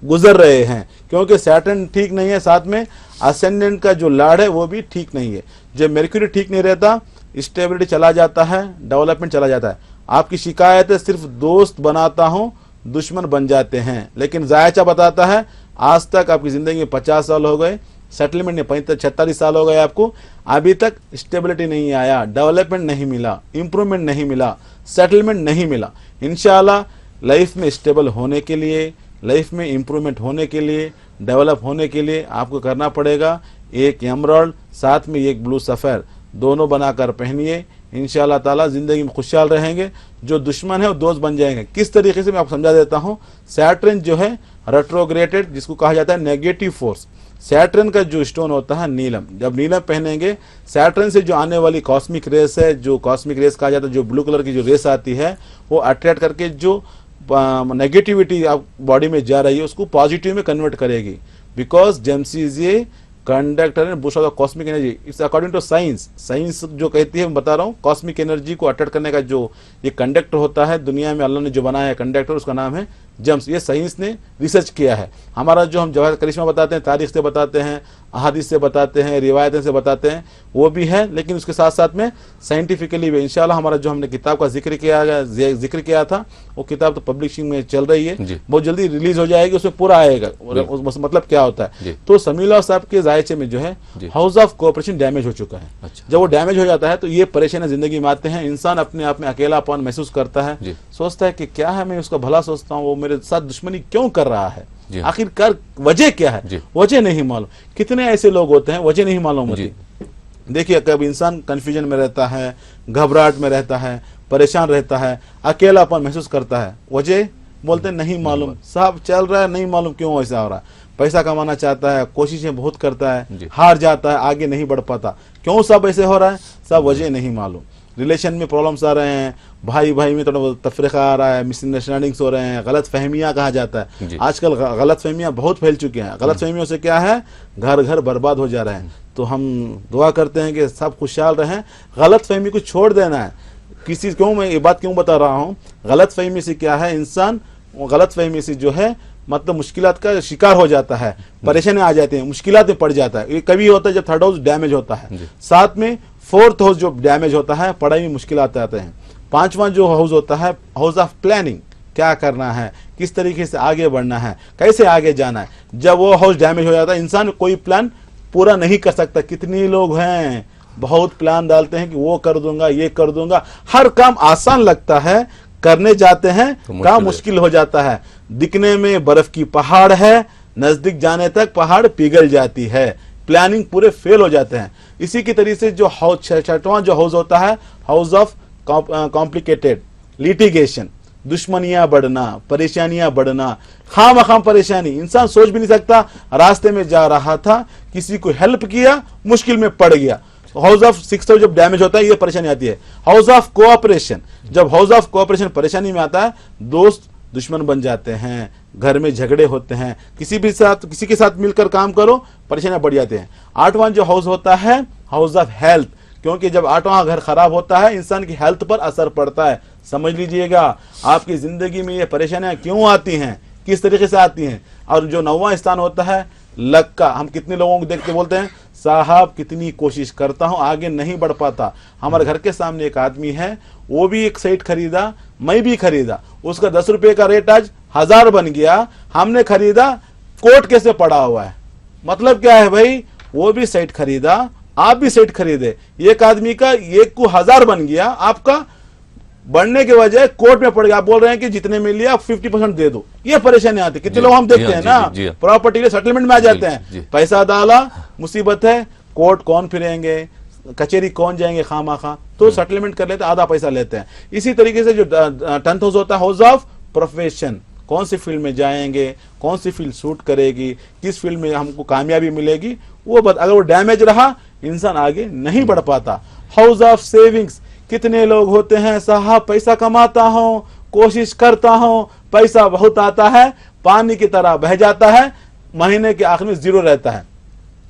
गुजर रहे हैं, क्योंकि सैटर्न ठीक नहीं है, साथ में असेंडेंट का जो लॉर्ड है वो भी ठीक नहीं है। जब मरकरी ठीक नहीं रहता, स्टेबिलिटी चला जाता है, डेवलपमेंट चला जाता है। आपकी शिकायत है सिर्फ दोस्त बनाता हूं, दुश्मन बन जाते हैं। लेकिन जायचा बताता है आज तक आपकी जिंदगी में 50 साल हो गए, सेटलमेंट में 46 साल हो गए आपको, अभी तक स्टेबिलिटी नहीं आया, डेवलपमेंट नहीं मिला, इंप्रूवमेंट नहीं मिला, सेटलमेंट नहीं मिला। इंशाल्लाह लाइफ में स्टेबल होने के लिए, लाइफ में इंप्रूवमेंट होने के लिए, डेवलप होने के लिए आपको करना पड़ेगा एक एमराल्ड, साथ में एक ब्लू सफ़ेर, दोनों बनाकर पहनिए। इंशाअल्लाह ताला जिंदगी में खुशहाल रहेंगे। जो दुश्मन है वो दोस्त बन जाएंगे। किस तरीके से मैं आपको समझा देता हूँ। सैटर्न जो है रेट्रोग्रेटेड, जिसको कहा जाता है नेगेटिव फोर्स। सैटर्न का जो स्टोन होता है नीलम, जब नीलम पहनेंगे, सैटर्न से जो आने वाली कॉस्मिक रेस है, जो कॉस्मिक रेस कहा जाता है, जो ब्लू कलर की जो रेस आती है, वो अट्रैक्ट करके जो नेगेटिविटी आप बॉडी में जा रही है उसको पॉजिटिव में कन्वर्ट करेगी। Because gems is a conductor and boost of the cosmic energy. It's according to science. Science जो कहती है, मैं बता रहा हूँ, कॉस्मिक एनर्जी को अट्रैक्ट करने का जो ये कंडक्टर होता है दुनिया में, अल्लाह ने जो बनाया है कंडक्टर, उसका नाम है जेम्स। ये साइंस ने रिसर्च किया है। हमारा जो हम जवाहर करिश्मा बताते हैं, तारीख से बताते हैं, अहादीस से बताते हैं, रिवायतें से बताते हैं, वो भी है, लेकिन उसके साथ साथ में साइंटिफिकली भी। इंशाल्लाह हमारा जो हमने किताब का जिक्र किया था, वो किताब तो पब्लिशिंग में चल रही है, बहुत जल्दी रिलीज हो जाएगी, उसमें पूरा आएगा मतलब क्या होता है। तो समीउल्लाह साहब के जायचे में जो है हाउस ऑफ कोऑपरेशन डैमेज हो चुका है। जब वो डैमेज हो जाता है तो ये परेशानी जिंदगी में आते हैं। इंसान अपने आप में अकेलापन महसूस करता है, सोचता है कि क्या है, मैं उसका भला सोचता हूँ, वो मेरे साथ दुश्मनी क्यों कर रहा है, आखिरकार वजह क्या है, वजह नहीं मालूम। कितने ऐसे लोग होते हैं वजह नहीं मालूम होती। देखिए, कब इंसान कंफ्यूजन में रहता है, घबराहट में रहता है, परेशान रहता है, अकेलापन महसूस करता है, वजह बोलते नहीं मालूम, सब चल रहा है, नहीं मालूम क्यों ऐसा हो रहा है। पैसा कमाना चाहता है, कोशिशें बहुत करता है, हार जाता है, आगे नहीं बढ़ पाता, क्यों सब ऐसे हो रहा है, सब वजह नहीं मालूम। रिलेशन में प्रॉब्लम्स आ रहे हैं, भाई भाई में थोड़ा तफरीका आ रहा है, मिसअंडरस्टैंडिंग्स हो रहे हैं, गलत फहमियाँ कहा जाता जी। है। आजकल गलत फहमियाँ बहुत फैल चुकी हैं। गलत फहमियों से क्या है, घर घर बर्बाद हो जा रहे हैं। तो हम दुआ करते हैं कि सब खुशहाल रहें। गलत फहमी को छोड़ देना है। किसी क्यों मैं ये बात क्यों बता रहा हूँ, गलत फहमी से क्या है, इंसान गलत फहमी से जो है मतलब मुश्किलात का शिकार हो जाता है, परेशानी आ जाती है, मुश्किलात में पड़ जाता है। ये कभी होता है जब थर्ड हाउस डैमेज होता है, साथ में फोर्थ हाउस जो डैमेज होता है, पढ़ाई में मुश्किलात आते हैं। पांचवा जो हाउस होता है, हाउस ऑफ प्लानिंग, क्या करना है, किस तरीके से आगे बढ़ना है, कैसे आगे जाना है। जब वो हाउस डैमेज हो जाता है, इंसान कोई प्लान पूरा नहीं कर सकता। कितने लोग हैं बहुत प्लान डालते हैं कि वो कर दूंगा, ये कर दूंगा, हर काम आसान लगता है, करने जाते हैं तो काम मुश्किल हो जाता है। दिखने में बर्फ की पहाड़ है, नजदीक जाने तक पहाड़ पिघल जाती है, प्लानिंग पूरे फेल हो जाते हैं। इसी की तरीके से जो छठवां जो हाउस होता है, हाउस ऑफ कॉम्प्लिकेटेड लिटिगेशन, दुश्मनियां बढ़ना, परेशानियां बढ़ना, खाम परेशानी। इंसान सोच भी नहीं सकता, रास्ते में जा रहा था, किसी को हेल्प किया, मुश्किल में पड़ गया। हाउस ऑफ सिक्स्थ जब डैमेज होता है, ये परेशानी आती है। हाउस ऑफ कोऑपरेशन, जब हाउस ऑफ कोऑपरेशन परेशानी में आता है, दोस्त दुश्मन बन जाते हैं, घर में झगड़े होते हैं, किसी के साथ मिलकर काम करो, परेशानियां बढ़ जाती हैं। आठवां जो हाउस होता है, हाउस ऑफ हेल्थ, क्योंकि जब आठवां घर खराब होता है, इंसान की हेल्थ पर असर पड़ता है। समझ लीजिएगा आपकी जिंदगी में ये परेशानियां क्यों आती हैं, किस तरीके से आती हैं। और जो नौवां स्थान होता है लक का, हम कितने लोगों को देख के बोलते हैं साहब कितनी कोशिश करता हूं, आगे नहीं बढ़ पाता। हमारे घर के सामने एक आदमी है, वो भी एक साइट खरीदा, मैं भी खरीदा, उसका 10 रुपए का रेट आज 1000 बन गया। हमने खरीदा, कोर्ट कैसे पड़ा हुआ है। मतलब क्या है भाई, वो भी साइट खरीदा, आप भी साइट खरीदे, एक आदमी का एक को 1000 बन गया, आपका बढ़ने के वजह कोर्ट में पड़ गया। आप बोल रहे हैं कि जितने में लिया 50% दे दो। ये परेशानी आती है। कितने लोग हम देखते हैं ना, प्रॉपर्टी के सेटलमेंट में आ जाते हैं, पैसा डाला, मुसीबत है, कोर्ट कौन फिरेंगे, कचेरी कौन जाएंगे खामाखा, तो सेटलमेंट कर लेते हैं, आधा पैसा लेते हैं। इसी तरीके से जो 10th हाउस होता है, हाउस ऑफ प्रोफेशन, कौन सी फील्ड में जाएंगे, कौन सी फील्ड सूट करेगी, किस फील्ड में हमको कामयाबी मिलेगी, वो अगर वो डैमेज रहा, इंसान आगे नहीं बढ़ पाता। हाउस ऑफ सेविंग्स, कितने लोग होते हैं साहब पैसा कमाता हूं, कोशिश करता हूं, पैसा बहुत आता है, पानी की तरह बह जाता है, महीने के आखिर में जीरो रहता है।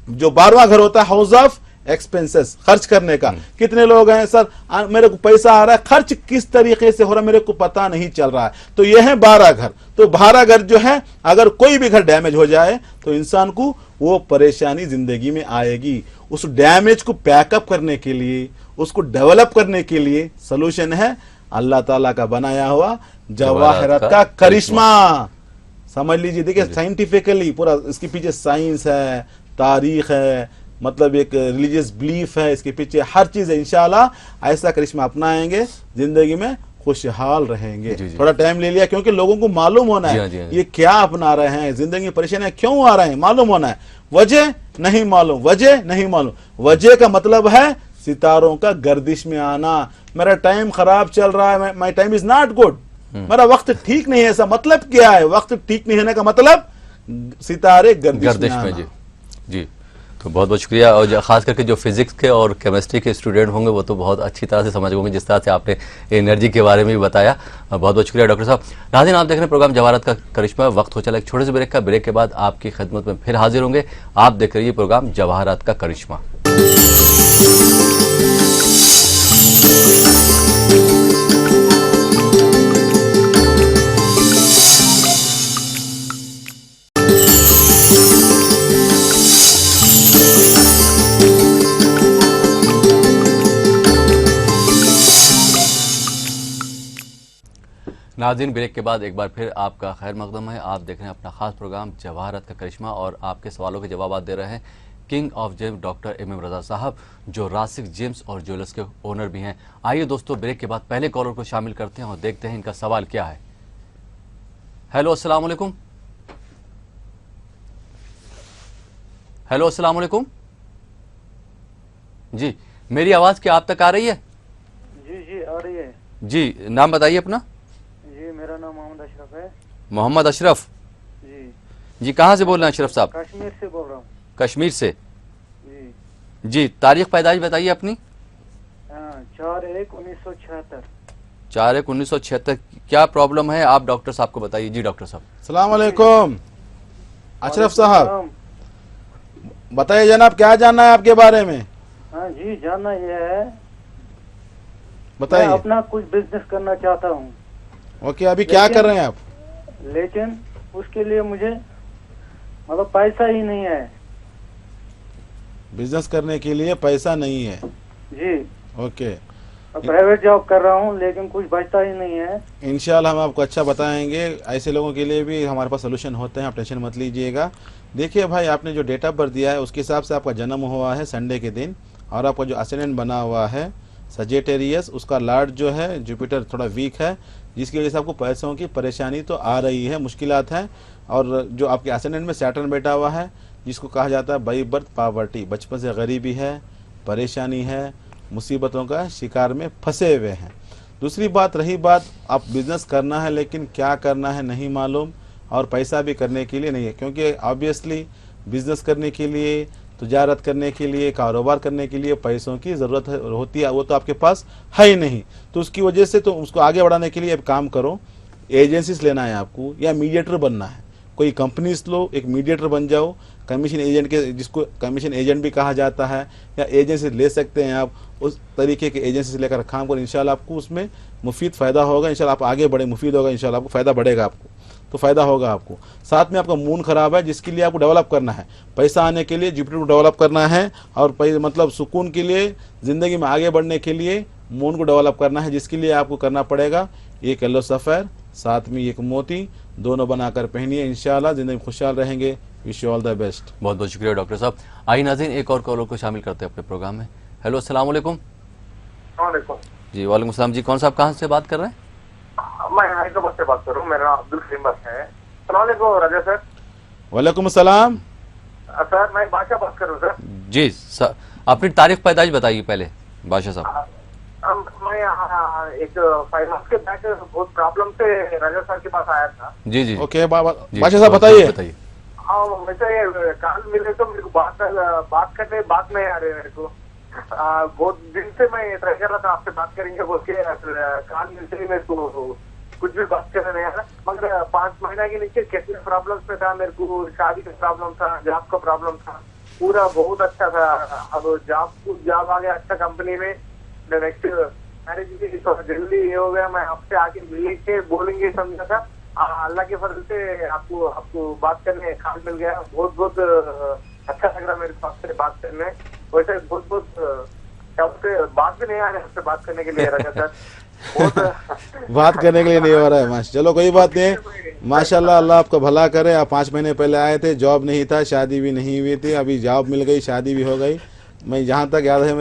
जो 12वां घर होता है, हाउस ऑफ एक्सपेंसेस, खर्च करने का। कितने लोग हैं सर मेरे को पैसा आ रहा है, खर्च किस तरीके से हो रहा है मेरे को पता नहीं चल रहा है। तो ये है 12 घर। तो 12 घर जो है, अगर कोई भी घर डैमेज हो जाए तो इंसान को वो परेशानी जिंदगी में आएगी। उस डैमेज को पैकअप करने के लिए, उसको डेवलप करने के लिए सोल्यूशन है अल्लाह ताला का बनाया हुआ जवाहरत का करिश्मा। समझ लीजिए, देखिए साइंटिफिकली पूरा इसके पीछे साइंस है, तारीख है, मतलब एक रिलीजियस बिलीफ है, इसके पीछे हर चीज है। इंशाल्लाह ऐसा करिश्मा अपनाएंगे, जिंदगी में खुशहाल रहेंगे। थोड़ा टाइम ले लिया क्योंकि लोगों को मालूम होना है ये क्या अपना रहे हैं, जिंदगी में परेशानियां क्यों आ रहे हैं, मालूम होना है। वजह नहीं मालूम, वजह नहीं मालूम। वजह का मतलब है सितारों का गर्दिश में आना। मेरा टाइम खराब चल रहा है, my time is not good, मेरा वक्त ठीक नहीं है, ऐसा मतलब क्या है? वक्त ठीक नहीं होने का मतलब सितारे गर्दिश में जी जी। तो बहुत बहुत शुक्रिया। और खास करके जो फिजिक्स के और केमिस्ट्री के स्टूडेंट होंगे वो तो बहुत अच्छी तरह से समझ होंगे, जिस तरह से आपने एनर्जी के बारे में भी बताया। बहुत बहुत शुक्रिया डॉक्टर साहब। नाज़रीन, आप देख रहे हैं प्रोग्राम जवाहरत का करिश्मा। वक्त हो चला एक छोटे से ब्रेक का। ब्रेक के बाद आपकी खिदमत में फिर हाजिर होंगे। आप देख रही है प्रोग्राम जवाहरत का करिश्मा। नाज़रीन, ब्रेक के बाद एक बार फिर आपका खैर मकदम है। आप देख रहे हैं अपना खास प्रोग्राम जवाहरत का करिश्मा और आपके सवालों के जवाब दे रहे हैं king of gems doctor M Raza साहब, जो रासिक जेम्स और ज्वेलर्स के ओनर भी हैं। आइए दोस्तों, ब्रेक के बाद पहले कॉलर को शामिल करते हैं और देखते हैं इनका सवाल क्या है। हेलो, अस्सलाम वालेकुम। हेलो, अस्सलाम वालेकुम। जी, मेरी आवाज़ क्या आप तक आ रही है? जी जी आ रही है। जी, नाम बताइए अपना। जी, मेरा नाम मोहम्मद अशरफ है। मोहम्मद अशरफ जी जी, कहाँ से बोल रहे हैं अशरफ साहब? कश्मीर से बोल रहा हूँ। कश्मीर से जी जी। तारीख पैदाइश बताइए अपनी। 4/1/1976। 4/1/1976। क्या प्रॉब्लम है, आप डॉक्टर साहब को बताइए। जी डॉक्टर साहब। अस्सलाम वालेकुम अशरफ साहब, वालेकुम बताइए जनाब, क्या जानना है आपके बारे में? हाँ जी, जानना यह है, मैं बताइए। अपना कुछ बिजनेस करना चाहता हूँ, ओके, अभी क्या कर रहे हैं आप? लेकिन उसके लिए मुझे मतलब पैसा ही नहीं है। बिजनेस करने के लिए पैसा नहीं है। जी, ओके, प्राइवेट जॉब कर रहा हूँ लेकिन कुछ बचता ही नहीं है। इंशाल्लाह हम आपको अच्छा बताएंगे। ऐसे लोगों के लिए भी हमारे पास सोल्यूशन होते हैं, आप टेंशन मत लीजिएगा। देखिए भाई, आपने जो डेट ऑफ बर्थ दिया है उसके हिसाब से आपका जन्म हुआ है संडे के दिन, और आपका जो असेंडेंट बना हुआ है सजिटेरियस, उसका लॉर्ड जो है जुपिटर थोड़ा वीक है, जिसकी वजह से आपको पैसों की परेशानी तो आ रही है, मुश्किलात हैं। और जो आपके असेंडेंट में सैटर्न बैठा हुआ है, जिसको कहा जाता है बाई बर्थ पावर्टी, बचपन से गरीबी है, परेशानी है, मुसीबतों का शिकार में फंसे हुए हैं। दूसरी बात रही बात, आप बिज़नेस करना है लेकिन क्या करना है नहीं मालूम, और पैसा भी करने के लिए नहीं है, क्योंकि ऑब्वियसली बिज़नेस करने के लिए, तजारत करने के लिए, कारोबार करने के लिए पैसों की ज़रूरत होती है, वो तो आपके पास है ही नहीं। तो उसकी वजह से तो उसको आगे बढ़ाने के लिए अब काम करो, एजेंसीज लेना है आपको या मीडिएटर बनना है। कोई कंपनीज लो, एक मीडिएटर बन जाओ, कमीशन एजेंट के, जिसको कमीशन एजेंट भी कहा जाता है, या एजेंसी ले सकते हैं आप, उस तरीके के एजेंसी से लेकर काम करो। इंशाल्लाह आपको उसमें मुफीद फ़ायदा होगा, इंशाल्लाह आप आगे बढ़े, मुफीद होगा, इंशाल्लाह आपको फ़ायदा बढ़ेगा, आपको तो फ़ायदा होगा आपको। साथ में आपका मून ख़राब है, जिसके लिए आपको डेवलप करना है, पैसा आने के लिए जुपिटर को डेवलप करना है, और मतलब सुकून के लिए, ज़िंदगी में आगे बढ़ने के लिए मून को डेवलप करना है, जिसके लिए आपको करना पड़ेगा एक येलो सफ़ेर, साथ में एक मोती, दोनों बनाकर पहनिए, इंशाल्लाह ज़िंदगी में खुशहाल रहेंगे। Wish you all the best. बहुत बहुत शुक्रिया डॉक्टर साहब। आइए नाज़रीन, एक और कॉलर को शामिल करते हैं अपने प्रोग्राम में। हेलो, अस्सलाम वालेकुम। जी वालेकुम सलाम। जी कौन साहब, कहाँ से बात कर रहे हैं? मैं हैदराबाद से बात कर रहा हूँ, मेरा नाम अब्दुल करीम बस है। सलाम राजा सर। वालेकुम सलाम। सर मैं बादशाह बात कर रहा हूँ सर। जी सर, अपनी तारीख पैदाइश बताइए पहले बादशाह साहब। मैं यहाँ एक 5 months के बैक बहुत प्रॉब्लम से राजा सर के पास आया था। जी जी ओके, बादशाह साहब बताइए। हाँ, वैसे काल मिले तो मेरे को बात करने बात नहीं आ रही मेरे को। बहुत दिन से मैं ट्राई कर रहा था आपसे बात करेंगे बोल के, काल मिलते ही मेरे को कुछ भी बात करने नहीं आ रहा। मगर 5 महीना के नीचे कितने प्रॉब्लम्स में था, मेरे को शादी का प्रॉब्लम था, जॉब का प्रॉब्लम था, पूरा बहुत अच्छा था। अब जॉब आ गया अच्छा कंपनी में, नेक्स्ट मैरिज भी थोड़ा जल्दी हो गया। मैं आपसे आके मिल के बोलेंगे समझा था, अल्लाह के फजल से आपको बात करने खाल मिल गया। बहुत बहुत अच्छा लग रहा मेरे को आपसे बात करने। वैसे बहुत बात भी नहीं आ रही आपसे बात करने के लिए राजा सर। बात करने के लिए नहीं हो रहा है। चलो कोई बात नहीं, माशाल्लाह, अल्लाह आपका भला करे। आप 5 महीने पहले आए थे, जॉब नहीं था, शादी भी नहीं हुई थी, अभी जॉब मिल गई, शादी भी हो गई। मैं जहाँ तक याद है,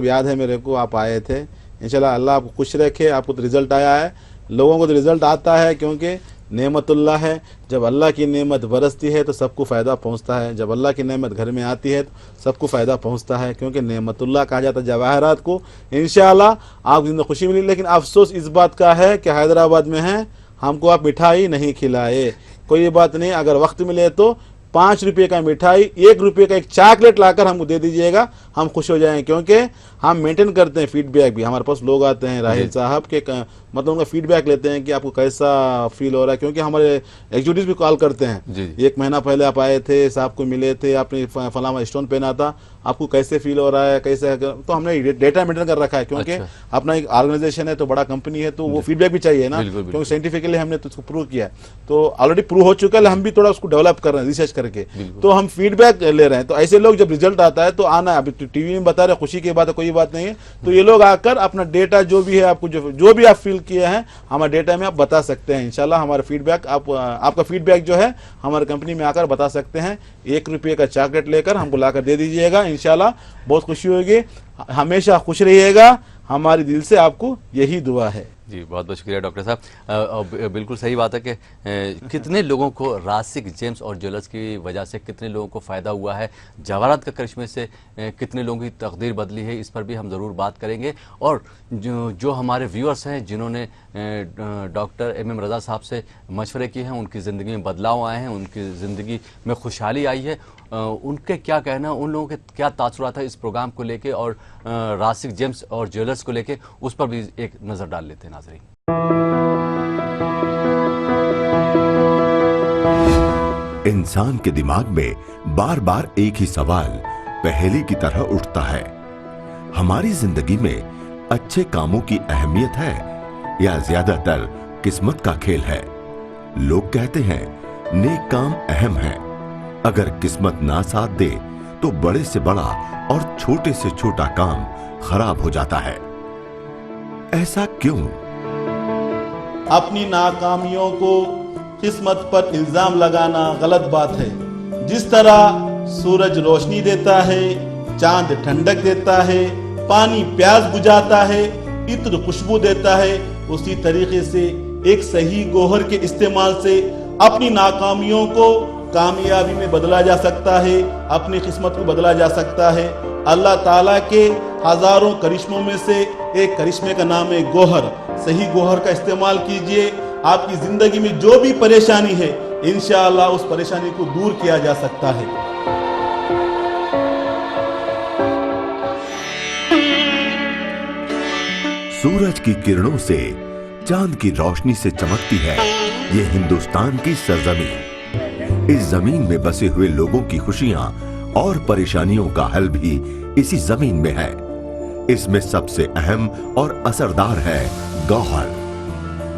याद है मेरे को, आप आए थे। इंशाल्लाह अल्लाह आपको खुश रखे। आपको तो रिज़ल्ट आया है, लोगों को तो रिज़ल्ट आता है, क्योंकि नेमतुल्लाह है। जब अल्लाह की नेमत बरसती है तो सबको फ़ायदा पहुंचता है, जब अल्लाह की नेमत घर में आती है तो सबको फ़ायदा पहुंचता है, क्योंकि नेमतुल्लाह कहा जाता है जवाहरात को। इंशाअल्लाह आपको जिंदगी खुशी मिली। लेकिन अफसोस इस बात का है कि हैदराबाद में है, हमको आप मिठाई नहीं खिलाए। कोई बात नहीं, अगर वक्त मिले तो 5 रुपये का मिठाई, 1 रुपये का एक चॉकलेट लाकर हमको दे दीजिएगा, हम खुश हो जाएंगे। क्योंकि हम मेंटेन करते हैं फीडबैक भी, हमारे पास लोग आते हैं राहिल साहब के, मतलब उनका फीडबैक लेते हैं कि आपको कैसा फील हो रहा है, क्योंकि हमारे एग्जीक्यूटिव भी कॉल करते हैं। 1 महीना पहले आप आए थे, साहब को मिले थे, आपने फलाना स्टोन पहना था, आपको कैसे फील हो रहा है, कैसे, तो हमने डेटा मेंटेन कर रखा है, क्योंकि अपना एक ऑर्गेनाइजेशन है तो बड़ा कंपनी है, तो वो फीडबैक भी चाहिए ना, क्योंकि साइंटिफिकली हमने तो उसको प्रूव किया है, तो ऑलरेडी प्रूव हो चुका है, हम भी थोड़ा उसको डेवलप कर रहे हैं रिसर्च करके, तो हम फीडबैक ले रहे हैं। तो ऐसे लोग जब रिजल्ट आता है तो आना है। अभी टीवी में बता रहे, खुशी की बात है, कोई बात नहीं है। तो ये लोग आकर अपना डेटा जो भी है, आपको जो भी आप फील किए हैं हमारे डेटा में आप बता सकते हैं। इंशाल्लाह हमारा फीडबैक, आपका फीडबैक जो है हमारे कंपनी में आकर बता सकते हैं। 1 रुपये का चॉकलेट लेकर हमको लाकर दे दीजिएगा, इंशाल्लाह बहुत खुशी होगी। हमेशा खुश रहिएगा, हमारी दिल से आपको यही दुआ है। जी, बहुत बहुत शुक्रिया डॉक्टर साहब। बिल्कुल सही बात है कि कितने लोगों को रासिक जेम्स और ज्वेलर्स की वजह से कितने लोगों को फ़ायदा हुआ है, जवाहरात के करिश्मे से कितने लोगों की तकदीर बदली है, इस पर भी हम ज़रूर बात करेंगे। और जो हमारे व्यूअर्स हैं जिन्होंने डॉक्टर MM रज़ा साहब से मशवरे किए हैं, उनकी ज़िंदगी में बदलाव आए हैं, उनकी ज़िंदगी में खुशहाली आई है, उनके क्या कहना, उन लोगों के क्या तासुरात है इस प्रोग्राम को लेके और रासिक जेम्स और ज्वेलर्स को लेके, उस पर भी एक नज़र डाल लेते हैं नाज़रीन। इंसान के दिमाग में बार बार एक ही सवाल पहेली की तरह उठता है, हमारी जिंदगी में अच्छे कामों की अहमियत है या ज्यादातर किस्मत का खेल है। लोग कहते हैं नेक काम अहम है, अगर किस्मत ना साथ दे तो बड़े से बड़ा और छोटे से छोटा काम खराब हो जाता है। ऐसा क्यों? अपनी नाकामियों को किस्मत पर इल्जाम लगाना गलत बात है। जिस तरह सूरज रोशनी देता है, चांद ठंडक देता है, पानी प्यास बुझाता है, इत्र खुशबू देता है, उसी तरीके से एक सही गोहर के इस्तेमाल से अपनी नाकामियों को कामयाबी में बदला जा सकता है, अपनी किस्मत को बदला जा सकता है। अल्लाह ताला के हजारों करिश्मों में से एक करिश्मे का नाम है गोहर। सही गोहर का इस्तेमाल कीजिए, आपकी जिंदगी में जो भी परेशानी है इंशाअल्लाह उस परेशानी को दूर किया जा सकता है। सूरज की किरणों से, चांद की रोशनी से चमकती है ये हिंदुस्तान की सरजमीन। इस जमीन में बसे हुए लोगों की खुशियां और परेशानियों का हल भी इसी जमीन में है। इसमें सबसे अहम और असरदार है गौहर।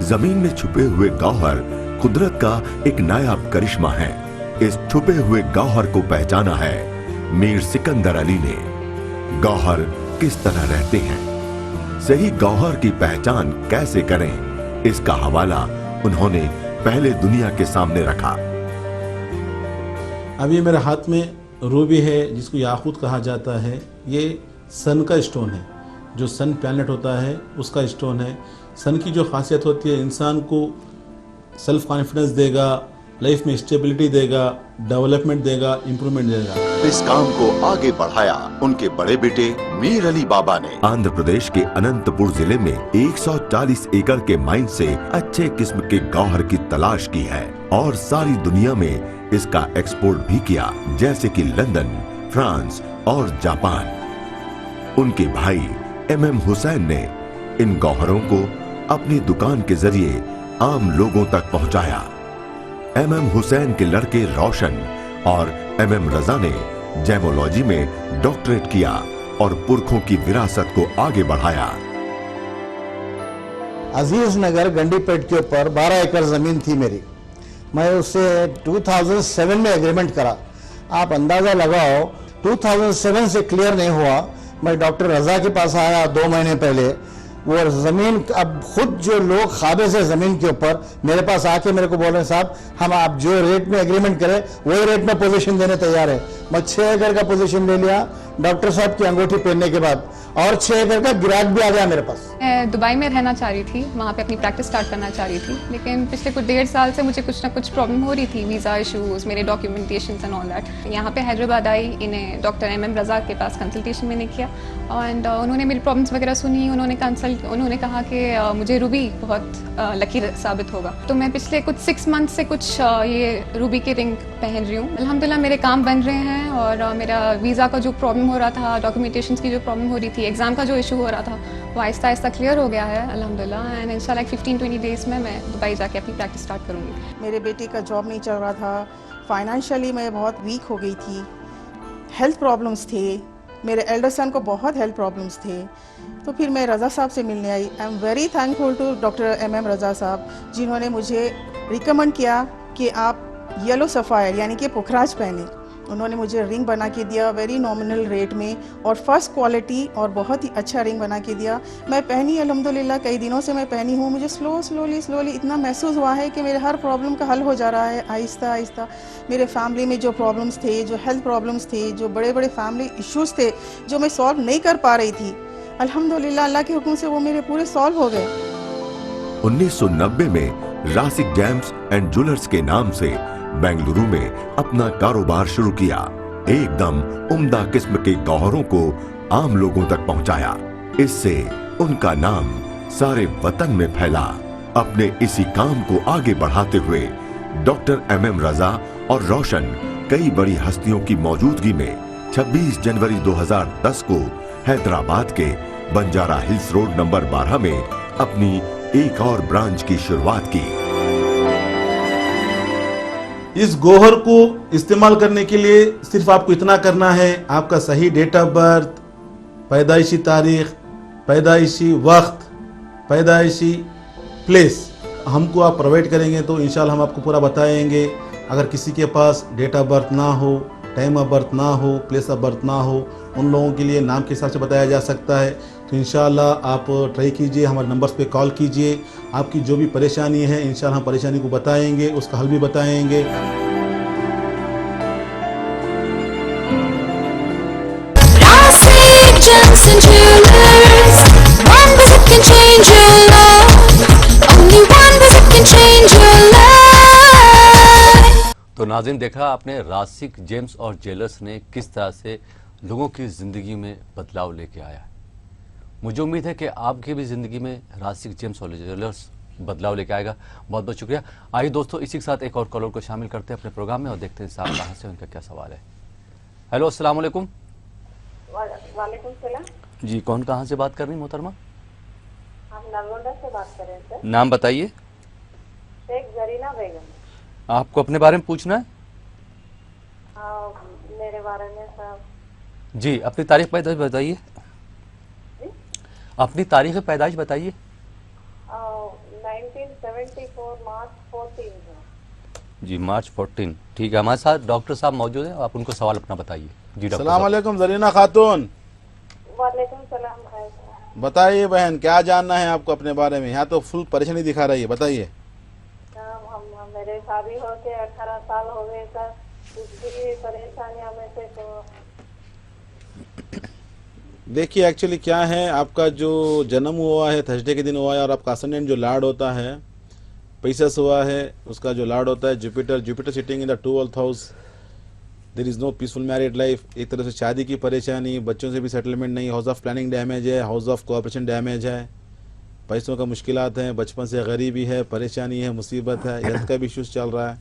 जमीन में छुपे हुए गौहर कुदरत का एक नायाब करिश्मा है। इस छुपे हुए गौहर को पहचाना है मीर सिकंदर अली ने। गौहर किस तरह रहते हैं, सही गौहर की पहचान कैसे करें, इसका हवाला उन्होंने पहले दुनिया के सामने रखा। अभी मेरे हाथ में रूबी है जिसको याकूत कहा जाता है। ये सन का स्टोन है, जो सन प्लैनेट होता है उसका स्टोन है। सन की जो खासियत होती है इंसान को सेल्फ कॉन्फिडेंस देगा, लाइफ में स्टेबिलिटी देगा, डेवलपमेंट देगा, इंप्रूवमेंट देगा। इस काम को आगे बढ़ाया उनके बड़े बेटे मीर अली बाबा ने। आंध्र प्रदेश के अनंतपुर जिले में 140 एकड़ के माइन से अच्छे किस्म के गौहर की तलाश की है और सारी दुनिया में इसका एक्सपोर्ट भी किया, जैसे कि लंदन, फ्रांस और जापान। उनके भाई MM हुसैन ने इन गौहरों को अपनी दुकान के जरिए आम लोगों तक पहुंचाया। MM हुसैन के लड़के रोशन और MM रजा ने जेमोलॉजी में डॉक्टरेट किया और पुरखों की विरासत को आगे बढ़ाया। अजीज नगर गंडीपेट के ऊपर 12 एकड़ जमीन थी मेरी। मैं उससे 2007 में एग्रीमेंट करा। आप अंदाजा लगाओ 2007 से क्लियर नहीं हुआ। मैं डॉक्टर रजा के पास आया 2 महीने पहले। वो जमीन अब खुद जो लोग खाबे से जमीन के ऊपर मेरे पास आके मेरे को बोल रहे हैं साहब हम आप जो रेट में एग्रीमेंट करें वही रेट में पोजीशन देने तैयार है। मैं 6 एकड़ का पोजीशन ले लिया डॉक्टर साहब की अंगूठी पहनने के बाद, और 6 एकड़ का ग्राहक भी आ गया मेरे पास। मैं दुबई में रहना चाह रही थी, वहाँ पे अपनी प्रैक्टिस स्टार्ट करना चाह रही थी, लेकिन पिछले कुछ 1.5 साल से मुझे कुछ ना कुछ प्रॉब्लम हो रही थी, वीज़ा इशूज़, मेरे डॉक्यूमेंटेशन एंड ऑल दैट। यहाँ पे हैदराबाद आई, इन्हें डॉक्टर MM रज़ा के पास कंसल्टेशन मैंने किया एंड उन्होंने मेरी प्रॉब्लम्स वगैरह सुनी। उन्होंने कहा कि मुझे रूबी बहुत लकी साबित होगा। तो मैं पिछले कुछ 6 मंथ से कुछ ये रूबी की रिंग पहन रही हूँ। अल्हम्दुलिल्लाह मेरे काम बन रहे हैं और मेरा वीज़ा का जो प्रॉब्लम हो रहा था, डॉक्यूमेंटेशन की जो प्रॉब्लम हो रही थी, एग्ज़ाम का जो इशू हो रहा था, वो आहिस्ता आहिस्ता क्लियर हो गया है अल्हम्दुलिल्लाह। एंड इंशाल्लाह 15-20 डेज़ में मैं दुबई जाके अपनी प्रैक्टिस स्टार्ट करूँगी। मेरे बेटे का जॉब नहीं चल रहा था, फाइनेंशियली मैं बहुत वीक हो गई थी, हेल्थ प्रॉब्लम्स थे, मेरे एल्डर सन को बहुत हेल्थ प्रॉब्लम्स थे। तो फिर मैं रज़ा साहब से मिलने आई। I am very thankful to doctor MM Raza साहब, जिन्होंने मुझे रिकमेंड किया कि आप येलो सफ़ायर यानी कि पुखराज पहने। उन्होंने मुझे रिंग बना के दिया वेरी नॉमिनल रेट में और फर्स्ट क्वालिटी और बहुत ही अच्छा रिंग बना के दिया। मैं पहनी अल्हम्दुलिल्लाह, कई दिनों से मैं पहनी हूँ। मुझे स्लोली इतना महसूस हुआ है कि मेरे हर प्रॉब्लम का हल हो जा रहा है आहिस्ता आहिस्ता। मेरे फैमिली में जो प्रॉब्लम्स थे, जो हेल्थ प्रॉब्लम्स थे, जो बड़े बड़े फैमिली इश्यूज़ थे जो मैं सॉल्व नहीं कर पा रही थी, अल्हम्दुलिल्लाह अल्लाह के हुक्म से वो मेरे पूरे सॉल्व हो गए। 1990 में रासिक जेम्स एंड ज्वेलर्स के नाम से बेंगलुरु में अपना कारोबार शुरू किया। एकदम उम्दा किस्म के गौहरों को आम लोगों तक पहुंचाया। इससे उनका नाम सारे वतन में फैला। अपने इसी काम को आगे बढ़ाते हुए डॉक्टर MM रजा और रोशन कई बड़ी हस्तियों की मौजूदगी में 26 जनवरी 2010 को हैदराबाद के बंजारा हिल्स रोड नंबर 12 में अपनी एक और ब्रांच की शुरुआत की। इस गोहर को इस्तेमाल करने के लिए सिर्फ आपको इतना करना है, आपका सही डेट ऑफ बर्थ, पैदाइशी तारीख, पैदाइशी वक्त, पैदाइशी प्लेस हमको आप प्रोवाइड करेंगे तो इंशाल्लाह हम आपको पूरा बताएंगे। अगर किसी के पास डेट ऑफ बर्थ ना हो, टाइम ऑफ बर्थ ना हो, प्लेस ऑफ बर्थ ना हो, उन लोगों के लिए नाम के हिसाब से बताया जा सकता है। तो इंशाल्लाह आप ट्राई कीजिए, हमारे नंबर्स पे कॉल कीजिए। आपकी जो भी परेशानी है इंशाल्लाह हम परेशानी को बताएंगे, उसका हल भी बताएंगे। तो नाज़रीन, देखा आपने रासिक जेम्स और ज्वेलर्स ने किस तरह से लोगों की ज़िंदगी में बदलाव लेके आया है। मुझे उम्मीद है कि आपकी भी ज़िंदगी में रासिक जेम्स और ज्वेलर्स बदलाव लेके आएगा। बहुत बहुत शुक्रिया। आइए दोस्तों, इसी के साथ एक और कॉलर को शामिल करते हैं अपने प्रोग्राम में और देखते हैं साहब कहाँ से, उनका क्या सवाल है। हेलो, अस्सलाम वालेकुम। वालेकुम सलाम जी, कौन कहाँ से बात कर रही मोहतरमा? हम नलगोंडा से बात कर रहे हैं सर। नाम बताइए। शेख जरीना बेगम। आपको अपने बारे में पूछना है? मेरे बारे में सर जी, अपनी तारीख पैदाइश बताइए। अपनी तारीख पैदाइश बताइए। 1974 मार्च 14 जी, मार्च 14। ठीक है, हमारे साथ डॉक्टर साहब मौजूद हैं, आप उनको सवाल अपना बताइए। जी डॉक्टर। अस्सलाम वालेकुम जरीना खातून। वालेकुम सलाम भाई। बताइए बहन, क्या जानना है आपको अपने बारे में? यहाँ तो फुल परेशानी दिखा रही है, बताइए। मेरे शादी होके 18 साल हो गए सर, कुछ भी परेशानियां में से तो देखिए एक्चुअली क्या है, आपका जो जन्म हुआ है थर्सडे के दिन हुआ है और आपका असेंडेंट जो लॉर्ड होता है पैसस हुआ है, उसका जो लॉर्ड होता है Jupiter sitting in the 12th house. There is no peaceful married life. एक तरह से शादी की परेशानी, बच्चों से भी सेटलमेंट नहीं, हाउस ऑफ प्लानिंग डैमेज है, हाउस ऑफ कोऑपरेशन डैमेज है, पैसों का मुश्किलात हैं, बचपन से गरीबी है, परेशानी है, मुसीबत है, हेल्थ का भी इश्यूज चल रहा है।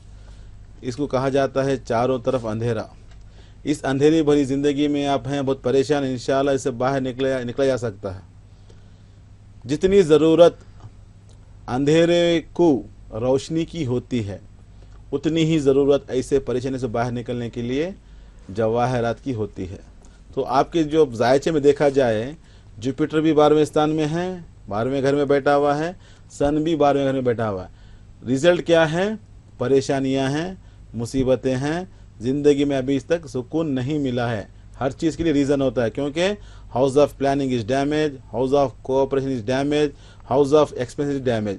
इसको कहा जाता है चारों तरफ अंधेरा। इस अंधेरी भरी ज़िंदगी में आप हैं बहुत परेशान, इंशाल्लाह इससे बाहर निकला जा सकता है। जितनी ज़रूरत अंधेरे को रोशनी की होती है उतनी ही ज़रूरत ऐसे परेशानी से बाहर निकलने के लिए जवाहरात की होती है। तो आपके जो जायचे में देखा जाए, जुपिटर भी 12वें स्थान में है, 12वें घर में बैठा हुआ है, सन भी 12वें घर में बैठा हुआ है। रिजल्ट क्या है? परेशानियां हैं, मुसीबतें हैं, ज़िंदगी में अभी तक सुकून नहीं मिला है। हर चीज़ के लिए रीज़न होता है, क्योंकि house of planning is damage, house of cooperation is damage, house of expense is damage.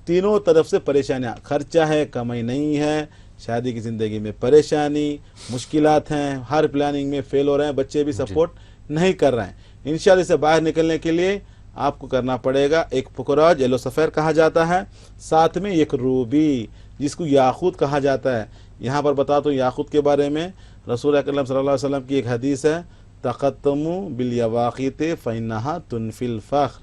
तीनों तरफ से परेशानियाँ, खर्चा है, कमाई नहीं है, शादी की ज़िंदगी में परेशानी, मुश्किलात हैं, हर प्लानिंग में फेल हो रहे हैं, बच्चे भी सपोर्ट नहीं कर रहे हैं। इंशाल्लाह इससे बाहर निकलने के लिए आपको करना पड़ेगा एक पुकराज येलो सफ़ेर कहा जाता है, साथ में एक रूबी जिसको याकूत कहा जाता है। यहाँ पर बता तो याकूत के बारे में रसूल अकरम सल्लल्लाहु अलैहि वसल्लम की एक हदीस है, तक़त्तमु बिल यवाक़ीत फ़इन्नहा तुनफ़िल फ़ख्र।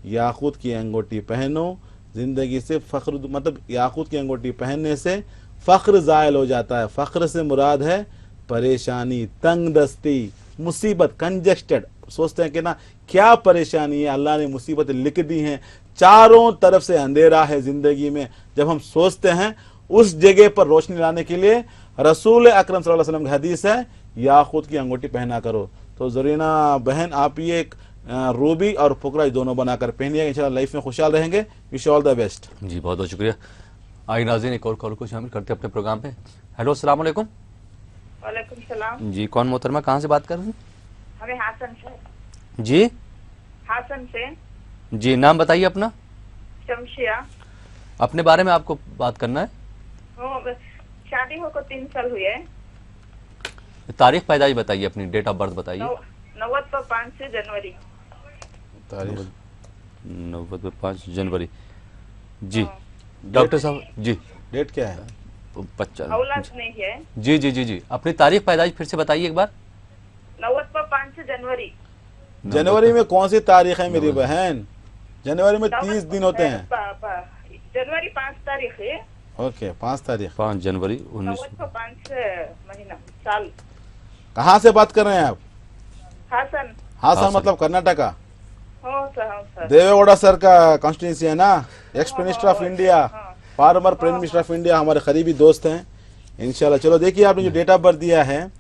याकूत की अंगूठी पहनो, ज़िंदगी से फ़ख्र, मतलब याकूत की अंगूठी पहनने से फ़ख्र ज़ायल हो जाता है। फ़ख्र से मुराद है परेशानी, तंग दस्ती, मुसीबत, कंजेस्टेड। सोचते हैं कि ना क्या परेशानी है, अल्लाह ने मुसीबतें लिख दी हैं, चारों तरफ से अंधेरा है ज़िंदगी में। जब हम सोचते हैं उस जगह पर रोशनी लाने के लिए रसूल अकरम सल्लल्लाहु अलैहि वसल्लम की हदीस है, याकूत की अंगूठी पहना करो। तो ज़रीना बहन, आप ये एक रूबी और पुकराज दोनों बनाकर पहनिए, इंशाल्लाह लाइफ में खुशहाल रहेंगे। Wish all the best. जी, बहुत बहुत शुक्रिया। आइए नाज़रीन, एक और कॉल को शामिल करते हैं अपने प्रोग्राम पे। हेलो, अस्सलाम वालेकुम। वालेकुम सलाम। जी, कौन मोहतरमा, कहाँ से बात कर रहे हैं? हमें हासन से। जी, हासन से। जी, नाम बताइए अपना। शमशिया। अपने बारे में आपको बात करना है। शादी होकर 3 साल हुए। तारीख पैदाइश बताइए, अपनी डेट ऑफ बर्थ बताइए। 95 जनवरी। तारीख 95 जनवरी। जी डॉक्टर साहब जी, डेट क्या है? 50 औलाद नहीं है। जी जी जी जी, अपनी तारीख पैदाइश फिर से बताइए एक बार। 95 जनवरी। जनवरी में कौन सी तारीख है मेरी बहन? जनवरी में 30 दिन होते हैं। जनवरी 5 तारीख है। ओके 5 तारीख, 5 जनवरी 1905 महीना साल। कहाँ से बात कर रहे हैं आप? हासन। हासन मतलब कर्नाटका? हो सर। देवेगौड़ा सर का कॉन्स्टिट्यूंसी है ना, ex prime minister of India, farmer prime minister of India, हमारे करीबी दोस्त हैं इंशाल्लाह। चलो देखिए, आपने जो डेट ऑफ बर्थ दिया है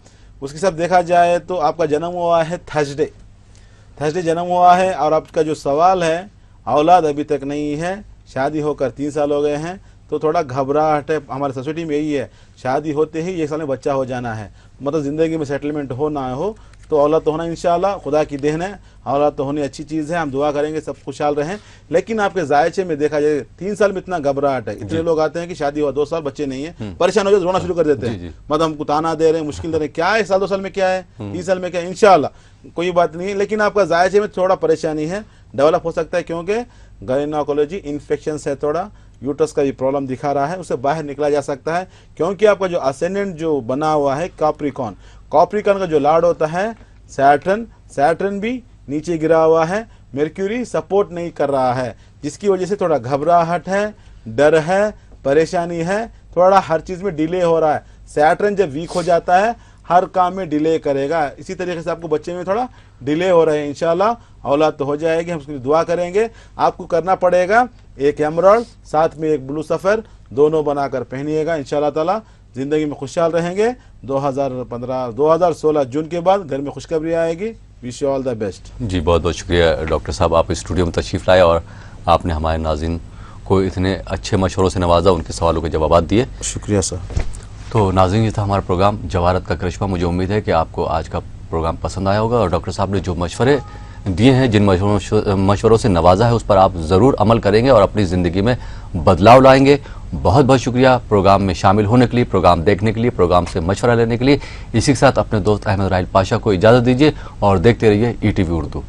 उसके साथ देखा जाए तो आपका जन्म हुआ है थर्सडे जन्म हुआ है। और आपका जो सवाल है, औलाद अभी तक नहीं है, शादी होकर 3 साल हो गए हैं, तो थोड़ा घबराहट है। हमारे सोसाइटी में यही है, शादी होते ही 1 साल में बच्चा हो जाना है, मतलब ज़िंदगी में सेटलमेंट हो ना हो, तो औलाद तो होना इंशाल्लाह खुदा की देन है, औलाद तो होनी अच्छी चीज़ है, हम दुआ करेंगे सब खुशहाल रहें। लेकिन आपके जायचे में देखा जाए 3 साल में इतना घबराहट है, इतने लोग आते हैं कि शादी हुआ 2 साल बच्चे नहीं है, परेशान हो जाए, रोना शुरू कर देते हैं, मतलब हमको ताना दे रहे हैं, मुश्किल दे रहे हैं, क्या है 1 साल 2 साल में क्या है, 3 साल में क्या है, इंशाल्लाह कोई बात नहीं है। लेकिन आपका जायचे में थोड़ा परेशानी है, डेवलप हो सकता है, क्योंकि गायनोकोलॉजी इन्फेक्शन है, थोड़ा यूट्रस का भी प्रॉब्लम दिखा रहा है, उससे बाहर निकला जा सकता है। क्योंकि आपका जो असेंडेंट जो बना हुआ है कैप्रिकॉर्न का जो लॉर्ड होता है सैटर्न भी नीचे गिरा हुआ है, मर्क्यूरी सपोर्ट नहीं कर रहा है, जिसकी वजह से थोड़ा घबराहट है, डर है, परेशानी है, थोड़ा हर चीज़ में डिले हो रहा है। सैटर्न जब वीक हो जाता है हर काम में डिले करेगा, इसी तरीके से आपको बच्चे में थोड़ा डिले हो रहे हैं। इंशाल्लाह औलाद तो हो जाएगी, हम उसके लिए दुआ करेंगे। आपको करना पड़ेगा एक एमराल्ड साथ में एक ब्लू सफ़र, दोनों बनाकर पहनिएगा, इंशाल्लाह ताला ज़िंदगी में खुशहाल रहेंगे। 2016 जून के बाद घर में खुशखबरी आएगी। Wish you all the best. जी बहुत बहुत शुक्रिया डॉक्टर साहब, आप स्टूडियो में तशरीफ़ लाए और आपने हमारे नाज़रीन को इतने अच्छे मशवरों से नवाजा, उनके सवालों के जवाब दिए। शुक्रिया सर। तो नाज़रीन, ये था हमारा प्रोग्राम जवाहरत का करिश्मा। मुझे उम्मीद है कि आपको आज का प्रोग्राम पसंद आया होगा और डॉक्टर साहब ने जो मशवरे दिए हैं, जिन मशवरों से नवाजा है, उस पर आप ज़रूर अमल करेंगे और अपनी ज़िंदगी में बदलाव लाएंगे। बहुत बहुत शुक्रिया प्रोग्राम में शामिल होने के लिए, प्रोग्राम देखने के लिए, प्रोग्राम से मशवरा लेने के लिए। इसी के साथ अपने दोस्त अहमद राहिल पाशा को इजाज़त दीजिए और देखते रहिए ETV उर्दू।